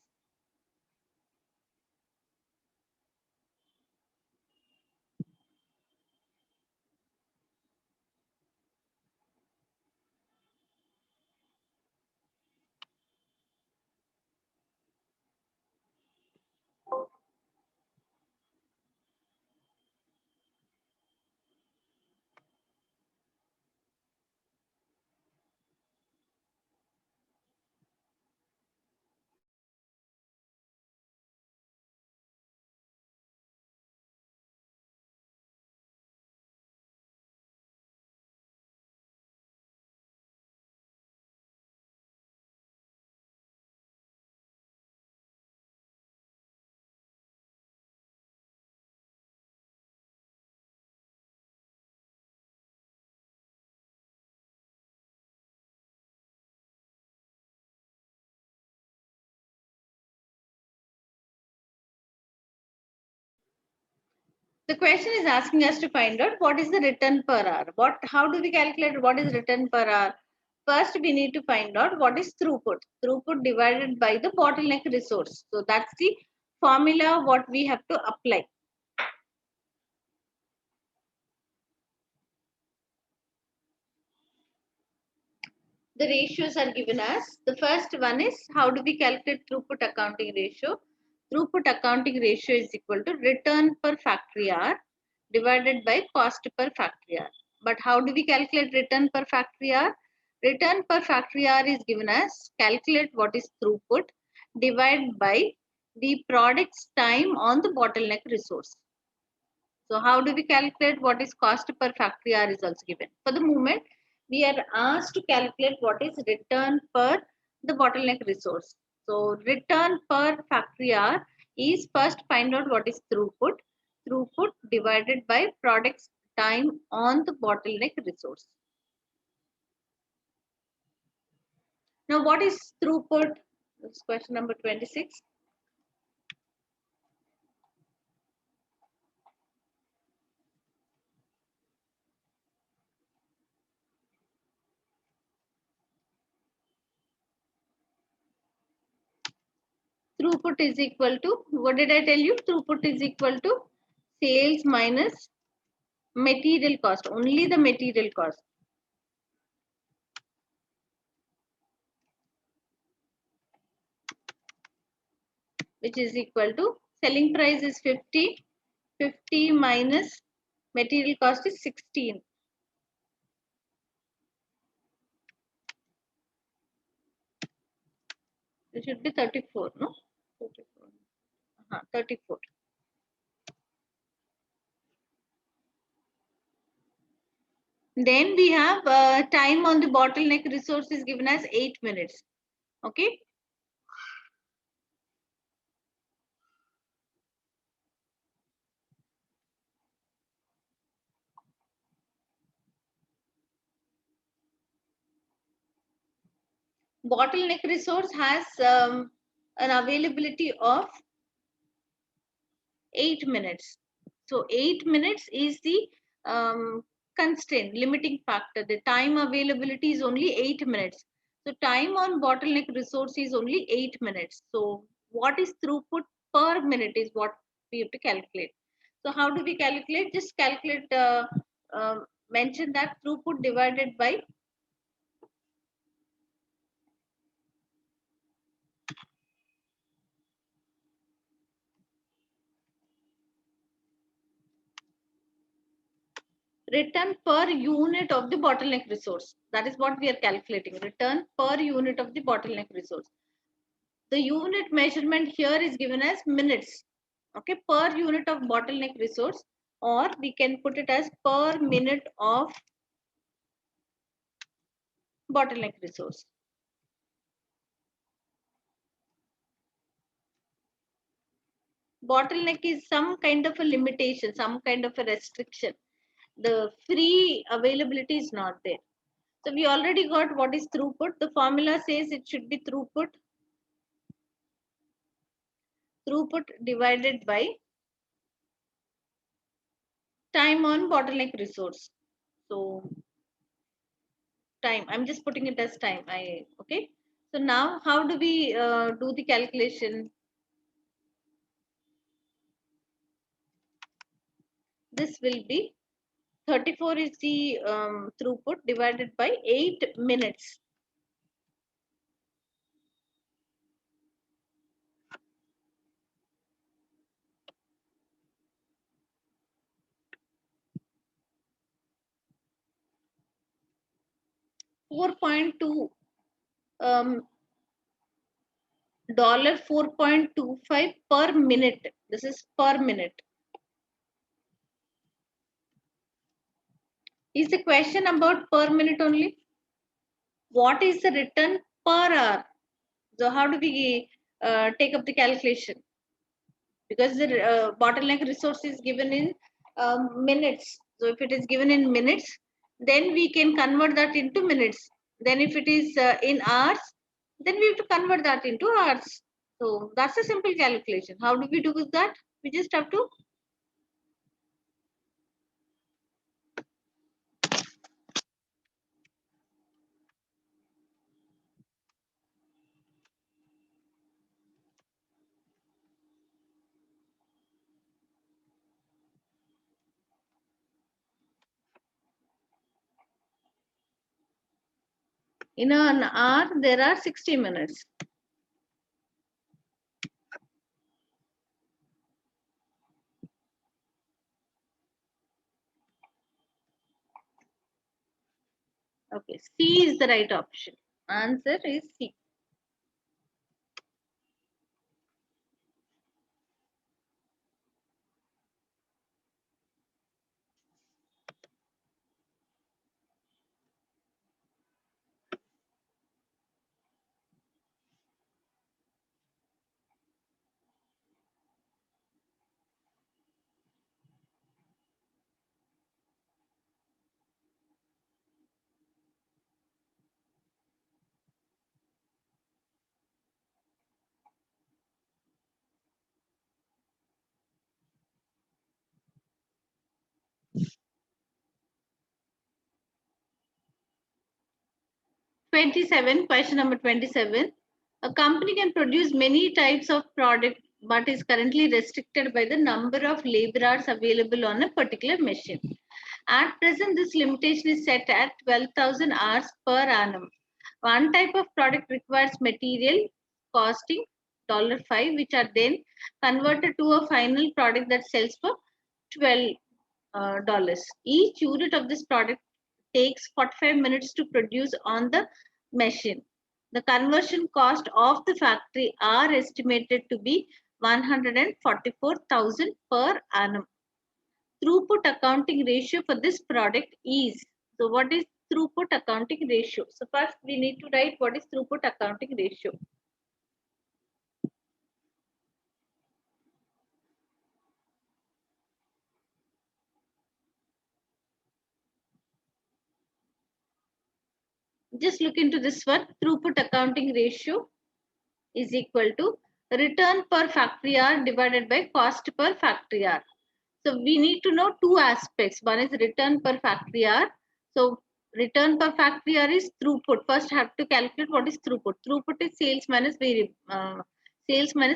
The question is asking us to find out what is the return per hour. How do we calculate what is return per hour? First, we need to find out what is throughput. Throughput divided by the bottleneck resource. So that's the formula what we have to apply. The ratios are given as, the first one is, how do we calculate throughput accounting ratio? Throughput accounting ratio is equal to return per factory hour divided by cost per factory hour. But how do we calculate return per factory hour? Return per factory hour is given as, calculate what is throughput divided by the product's time on the bottleneck resource. So how do we calculate what is cost per factory hour is also given. For the moment, we are asked to calculate what is return per the bottleneck resource. So return per factory hour is, first find out what is throughput. Throughput divided by product's time on the bottleneck resource. Now what is throughput? That's question number 26. Throughput is equal to, what did I tell you? Throughput is equal to sales minus material cost, only the material cost. Which is equal to, selling price is 50, 50 minus material cost is 16. It should be 34, no? 34. 34. Then we have time on the bottleneck resource is given as 8 minutes. Okay. Bottleneck resource has an availability of 8 minutes. So 8 minutes is the constraint, limiting factor. The time availability is only 8 minutes. So time on bottleneck resource is only 8 minutes. So what is throughput per minute is what we have to calculate. So how do we calculate? Just calculate, mention that throughput divided by return per unit of the bottleneck resource. That is what we are calculating. Return per unit of the bottleneck resource. The unit measurement here is given as minutes, okay, per unit of bottleneck resource, or we can put it as per minute of bottleneck resource. Bottleneck is some kind of a limitation, some kind of a restriction. The free availability is not there. So we already got what is throughput. The formula says it should be throughput divided by time on bottleneck resource. So time, I'm just putting it as time. Okay. So now how do we do the calculation? This will be 34 is the throughput divided by 8 minutes. $4.2 $4.25 per minute. This is per minute. Is the question about per minute only? What is the return per hour? So how do we take up the calculation? Because the bottleneck resource is given in minutes. So if it is given in minutes, then we can convert that into minutes. Then if it is in hours, then we have to convert that into hours. So that's a simple calculation. How do we do with that? We just have to in an hour there are 60 minutes. Okay, C is the right option. Answer is C. Question number 27. A company can produce many types of product but is currently restricted by the number of labor hours available on a particular machine. At present, this limitation is set at 12,000 hours per annum. One type of product requires material costing $5, which are then converted to a final product that sells for $12. Each unit of this product takes 45 minutes to produce on the machine. The conversion cost of the factory are estimated to be 144,000 per annum. Throughput accounting ratio for this product is, so what is throughput accounting ratio? So first we need to write what is throughput accounting ratio. Just look into this one. Throughput accounting ratio is equal to return per factory hour divided by cost per factory hour. So we need to know two aspects. One is return per factory hour. So return per factory hour is throughput. First have to calculate what is throughput. Throughput is sales minus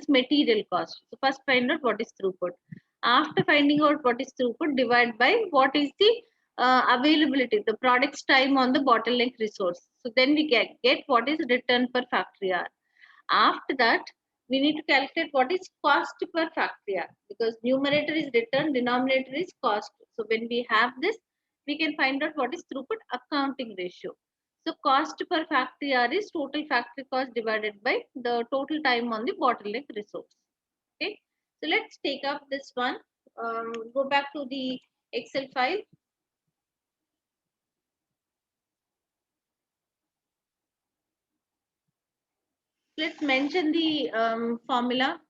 material cost. So first find out what is throughput. After finding out what is throughput, divide by what is the availability, the product's time on the bottleneck resource. So then we get what is return per factory hour. After that, we need to calculate what is cost per factory hour, because numerator is return, denominator is cost. So when we have this, we can find out what is throughput accounting ratio. So cost per factory hour is total factory cost divided by the total time on the bottleneck resource. Okay. So let's take up this one. Go back to the Excel file. Let's mention the formula.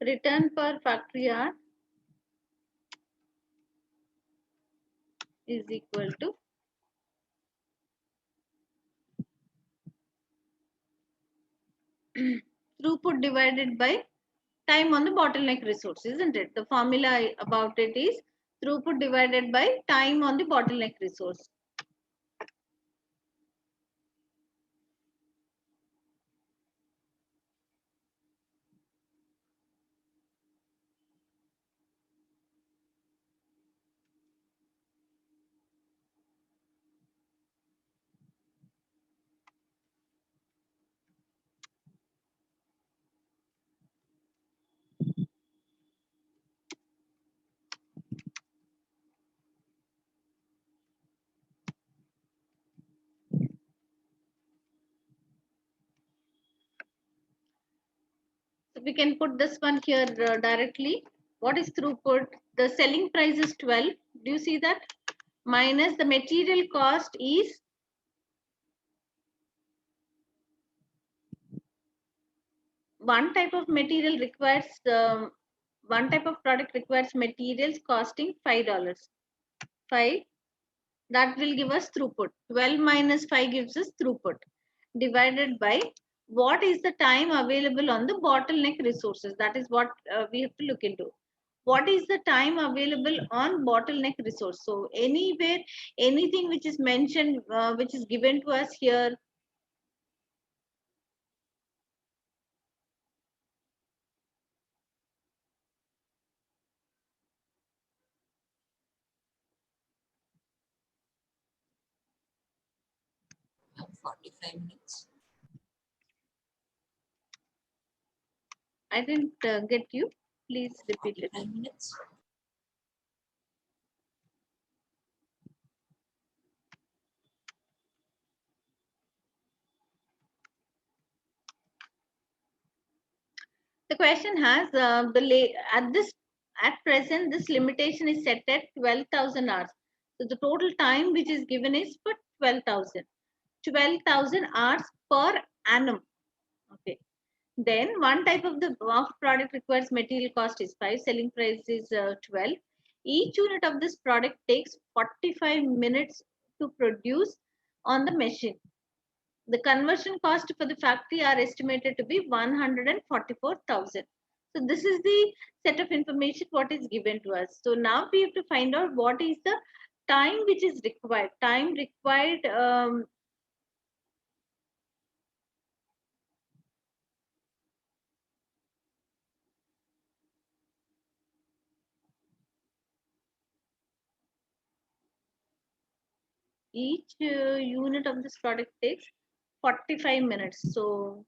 Return per factory hour is equal to throughput divided by time on the bottleneck resource, isn't it? The formula about it is throughput divided by time on the bottleneck resource. So we can put this one here directly. What is throughput? The selling price is 12. Do you see that? Minus the material cost is one type of material requires one type of product requires materials costing $5. 5, that will give us throughput. 12 minus 5 gives us throughput, divided by what is the time available on the bottleneck resources. That is what we have to look into. What is the time available on bottleneck resource? So anywhere, anything which is mentioned, which is given to us here, 45 minutes. I didn't get you. Please repeat it. 45 minutes. The question has at present this limitation is set at 12,000 hours. So the total time which is given is for 12,000 hours per annum. Okay. Then one type of the product requires material cost is 5, selling price is 12. Each unit of this product takes 45 minutes to produce on the machine. The conversion cost for the factory are estimated to be 144,000. So this is the set of information what is given to us. So now we have to find out what is the time which is required. Time required each unit of this product takes 45 minutes. So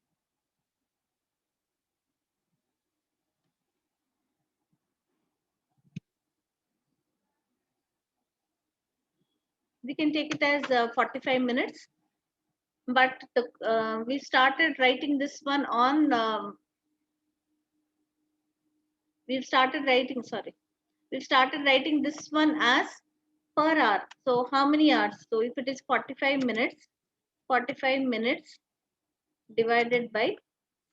we can take it as 45 minutes. But we started writing this one on, we've started writing, sorry. We've started writing this one as per hour. So how many hours? So if it is 45 minutes divided by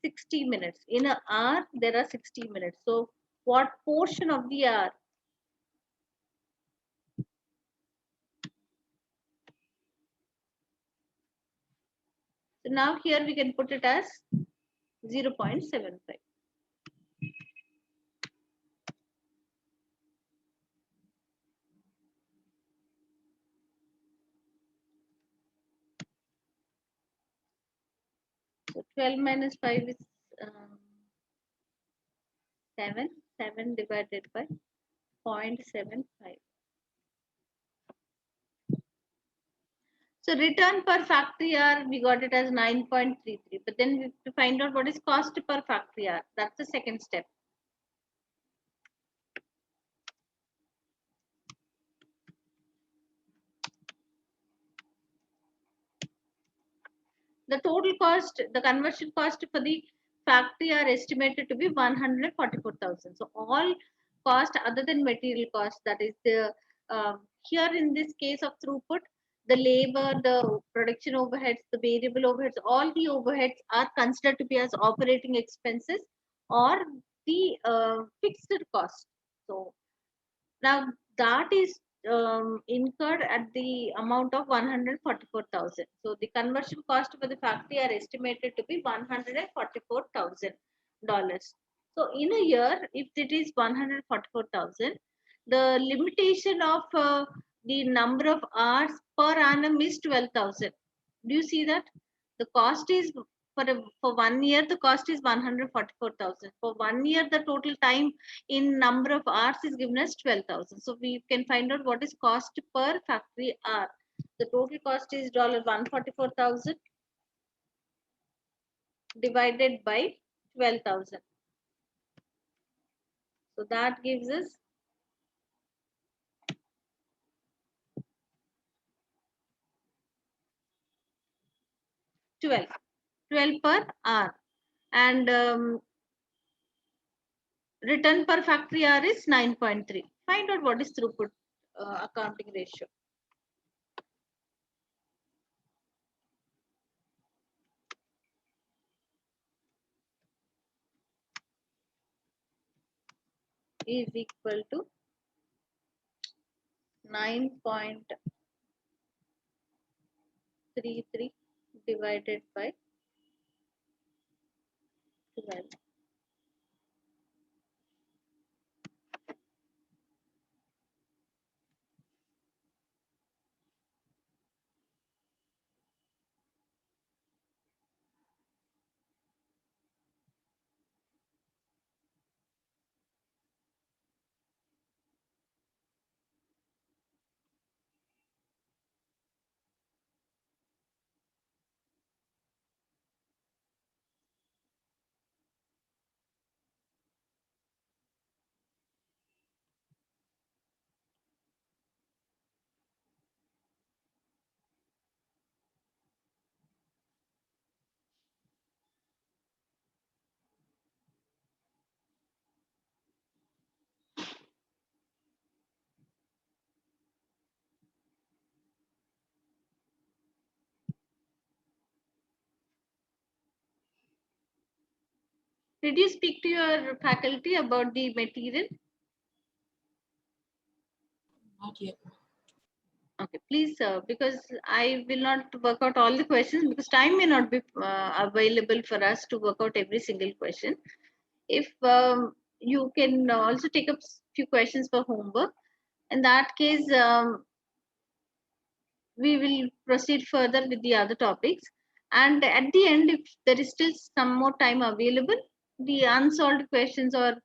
60 minutes. In an hour, there are 60 minutes. So what portion of the hour? So now here we can put it as 0.75. So 12 minus 5 is 7. 7 divided by 0.75. So return per factory hour, we got it as 9.33. But then we have to find out what is cost per factory hour. That's the second step. The total cost, the conversion cost for the factory are estimated to be 144,000. So all cost other than material cost, that is the here in this case of throughput, the labor, the production overheads, the variable overheads, all the overheads are considered to be as operating expenses or the fixed cost. So now that is incurred at the amount of 144,000. So the conversion cost for the factory are estimated to be $144,000. So in a year, if it is 144,000, the limitation of the number of hours per annum is 12,000. Do you see that? The cost is for 1 year, the cost is 144,000. For 1 year, the total time in number of hours is given as 12,000. So we can find out what is cost per factory hour. The total cost is $144,000 divided by 12,000. So that gives us 12, 12 per hour. And return per factory hour is 9.3. Find out what is throughput accounting ratio. Is equal to 9.33 divided by 12. Did you speak to your faculty about the material? Not yet. Okay, please, because I will not work out all the questions because time may not be available for us to work out every single question. If you can also take up few questions for homework, in that case, we will proceed further with the other topics. And at the end, if there is still some more time available, the unsolved questions or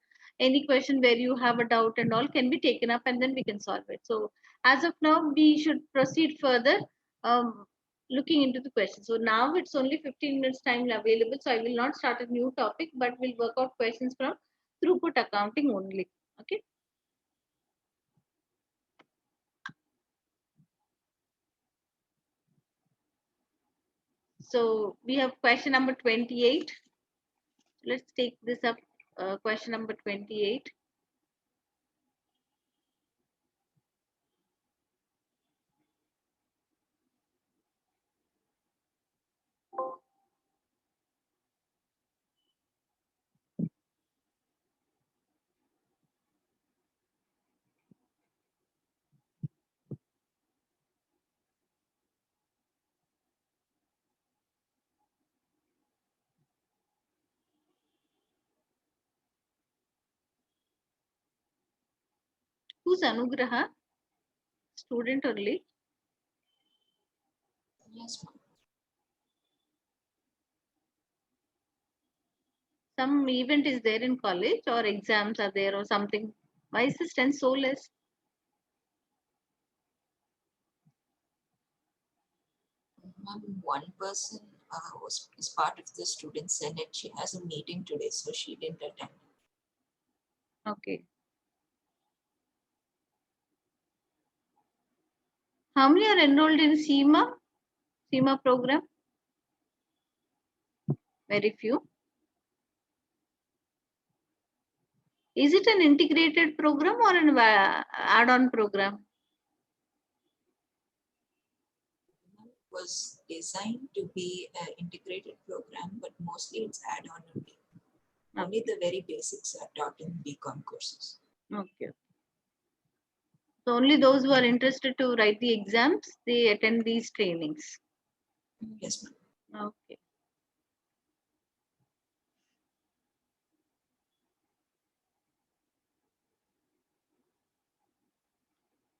any question where you have a doubt and all can be taken up and then we can solve it. So as of now, we should proceed further looking into the question. So now it's only 15 minutes time available. So I will not start a new topic, but we'll work out questions from throughput accounting only. Okay. So we have question number 28. Let's take this up. Question number 28. Who's Anugraha? Student only. Yes, ma'am. Some event is there in college or exams are there or something. Why is the strength so less? Ma'am, one person is part of the student senate. She has a meeting today, so she didn't attend. Okay. How many are enrolled in CIMA? CIMA program? Very few. Is it an integrated program or an add-on program? Was designed to be an integrated program, but mostly it's add-on only. Only the very basics are taught in BCom courses. Okay. So only those who are interested to write the exams, they attend these trainings. Yes, ma'am. Okay.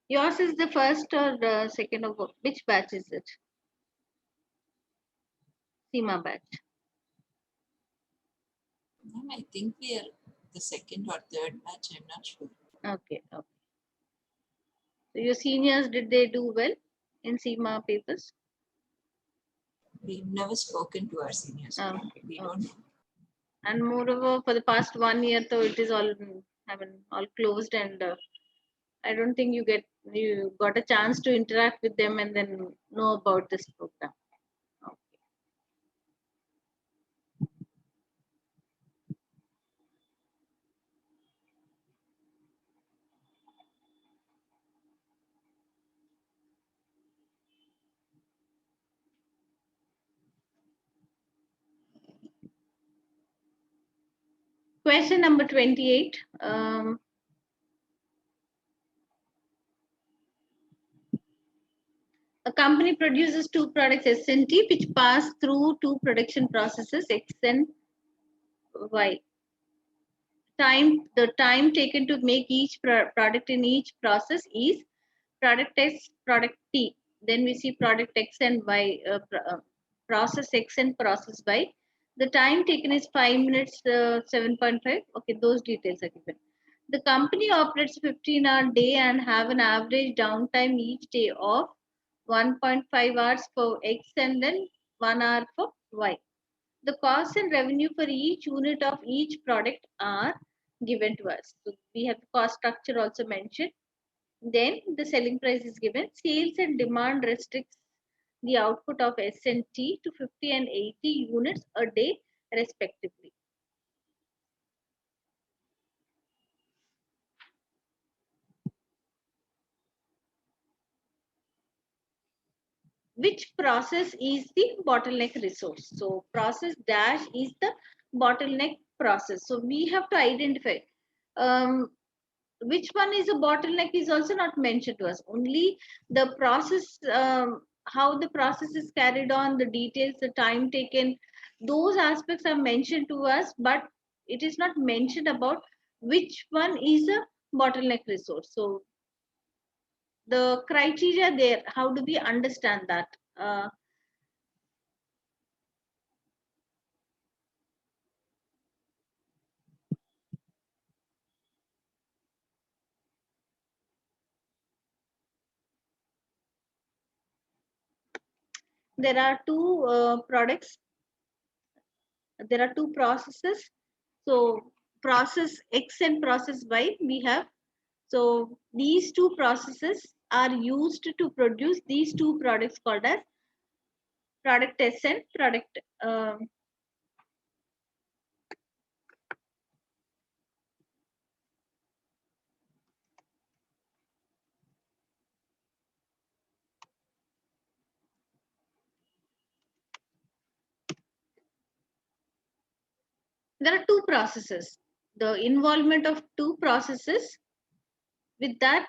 Yours is the first or the second of which batch is it? CIMA batch. Ma'am, I think we are the second or third batch. I'm not sure. Okay. Okay. So your seniors, did they do well in CIMA papers? We've never spoken to our seniors. Okay. We Okay. don't know. And moreover, for the past 1 year, though it is all all closed, and I don't think you got a chance to interact with them and then know about this program. Okay. Question number 28. A company produces two products S&T which pass through two production processes X and Y. The time taken to make each product in each process is product X, product T. Then we see product X and Y, process X and process Y. The time taken is 5 minutes, 7.5. Okay, those details are given. The company operates 15-hour day and have an average downtime each day of 1.5 hours for X and then 1 hour for Y. The cost and revenue for each unit of each product are given to us. So we have the cost structure also mentioned. Then the selling price is given. Sales and demand restricts the output of S&T to 50 and 80 units a day respectively. Which process is the bottleneck resource? So process dash is the bottleneck process. So we have to identify. Um, which one is a bottleneck is also not mentioned to us. Only the process, how the process is carried on, the details, the time taken, those aspects are mentioned to us, but it is not mentioned about which one is a bottleneck resource. So the criteria there, how do we understand that? There are two products, there are two processes. So process X and process Y we have. So these two processes are used to produce these two products called as product S and product. There are two processes. The involvement of two processes, with that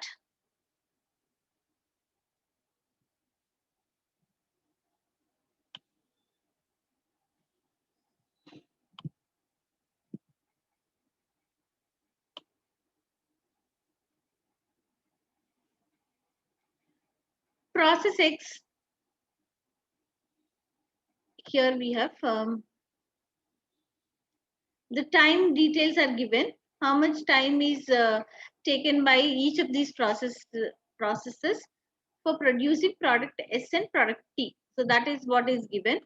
process X, here we have the time details are given, how much time is taken by each of these processes for producing product S and product T. So that is what is given.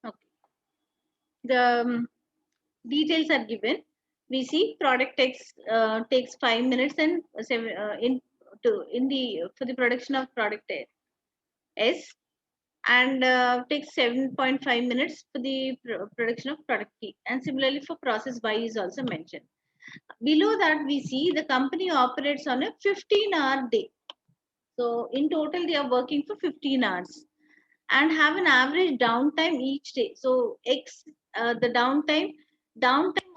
Okay. The details are given. We see product takes 5 minutes and in the for the production of product S, and takes 7.5 minutes for the production of product T. And similarly for process Y is also mentioned. Below that we see the company operates on a 15-hour day. So in total they are working for 15 hours and have an average downtime each day. So X, the downtime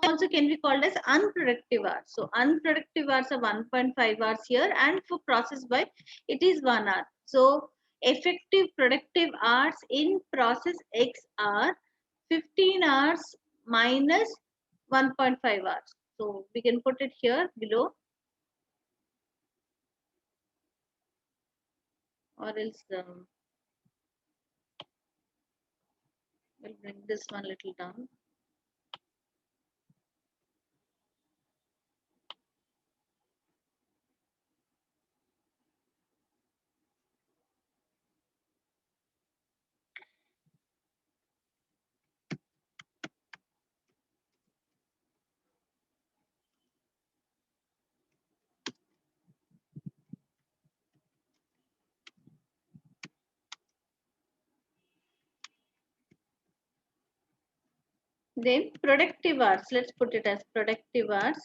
also can be called as unproductive hours. So unproductive hours are 1.5 hours here, and for process by it is 1 hour. So effective productive hours in process X are 15 hours minus 1.5 hours. So we can put it here below, or else we'll bring this one little down. Then productive hours, let's put it as productive hours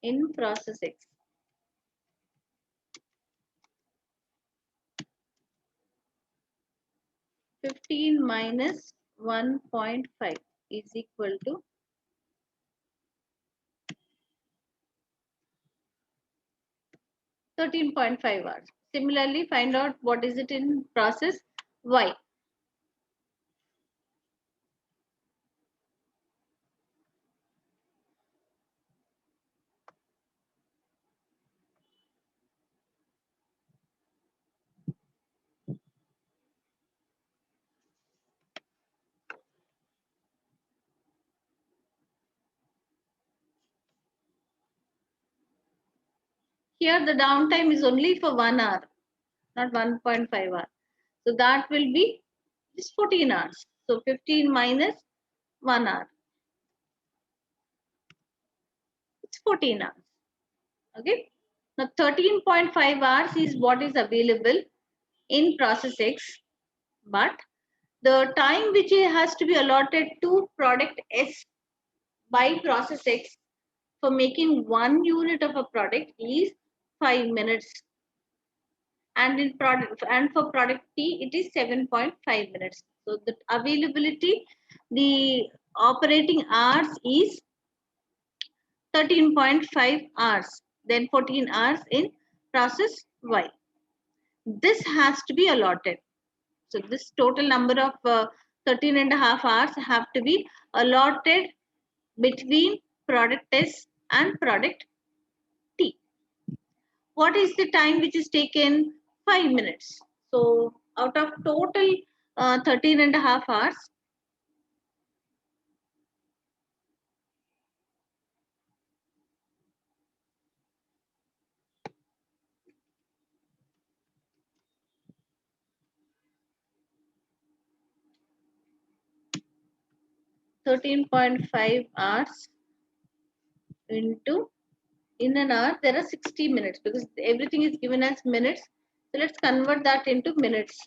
in process X. 15 15 minus 1.5 is equal to 13.5 hours. Similarly, find out what is it in process Y. Here the downtime is only for 1 hour, not 1.5 hour. So that will be just 14 hours. So 15 minus 1 hour. It's 14 hours. Okay. Now 13.5 hours is what is available in process X, but the time which has to be allotted to product S by process X for making 1 unit of a product is 5 minutes, and in product and for product T it is 7.5 minutes. So the availability, the operating hours is 13.5 hours, then 14 hours in process Y. This has to be allotted. So this total number of 13.5 hours have to be allotted between product S and product T. What is the time which is taken? 5 minutes. So out of total 13.5 hours, $13.5 into, in an hour there are 60 minutes because everything is given as minutes. So let's convert that into minutes.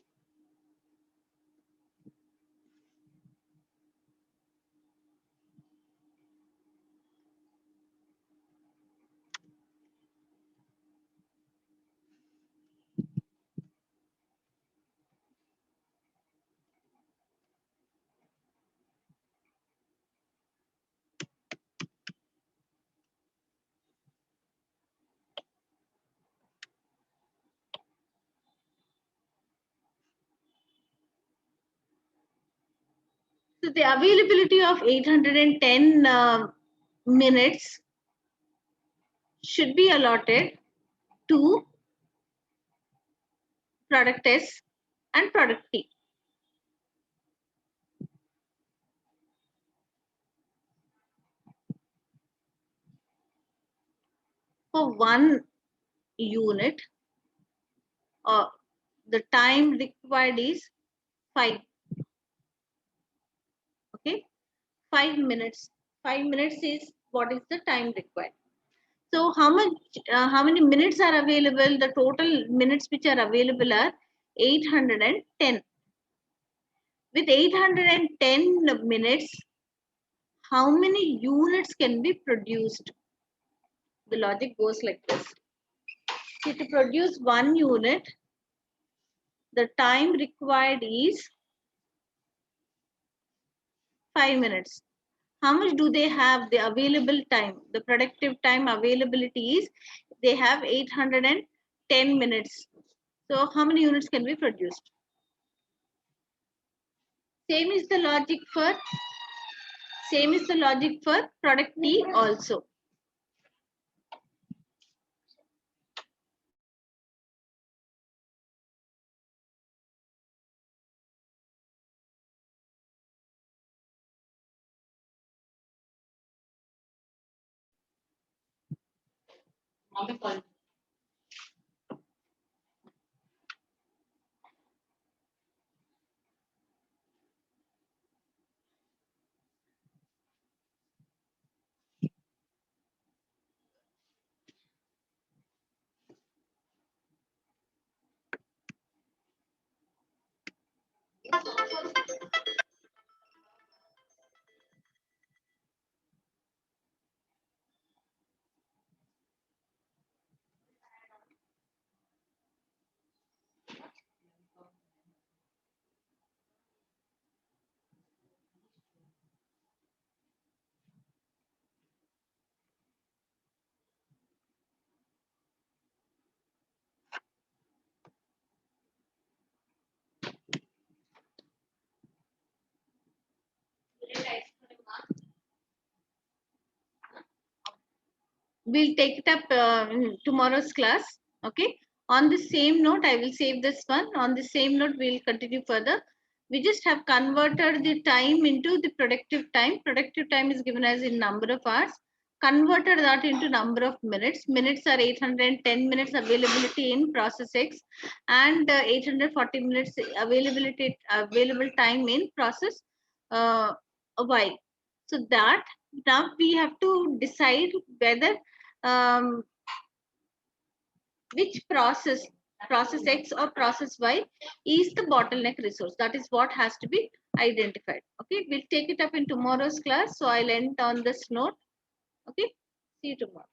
So the availability of 810 minutes should be allotted to product S and product T. For 1 unit, the time required is 5. Okay, 5 minutes. 5 minutes is what is the time required. So how many minutes are available? The total minutes which are available are 810. With 810 minutes, how many units can be produced? The logic goes like this. See, to produce 1 unit, the time required is 5 minutes. How much do they have? The available time, the productive time availability is, they have 810 minutes. So how many units can be produced? Same is the logic for product T also. we'll take it up in tomorrow's class. Okay. On the same note, I will save this one. On the same note, we'll continue further. We just have converted the time into the productive time. Productive time is given as in number of hours. Converted that into number of minutes. Minutes are 810 minutes availability in process X, and 840 minutes available time in process Y. So that now we have to decide whether um, which process X or process Y is the bottleneck resource. That is what has to be identified. Okay, we'll take it up in tomorrow's class. So I'll end on this note. Okay, see you tomorrow.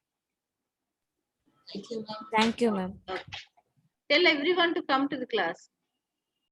Thank you, ma'am. Thank you, ma'am. Tell everyone to come to the class.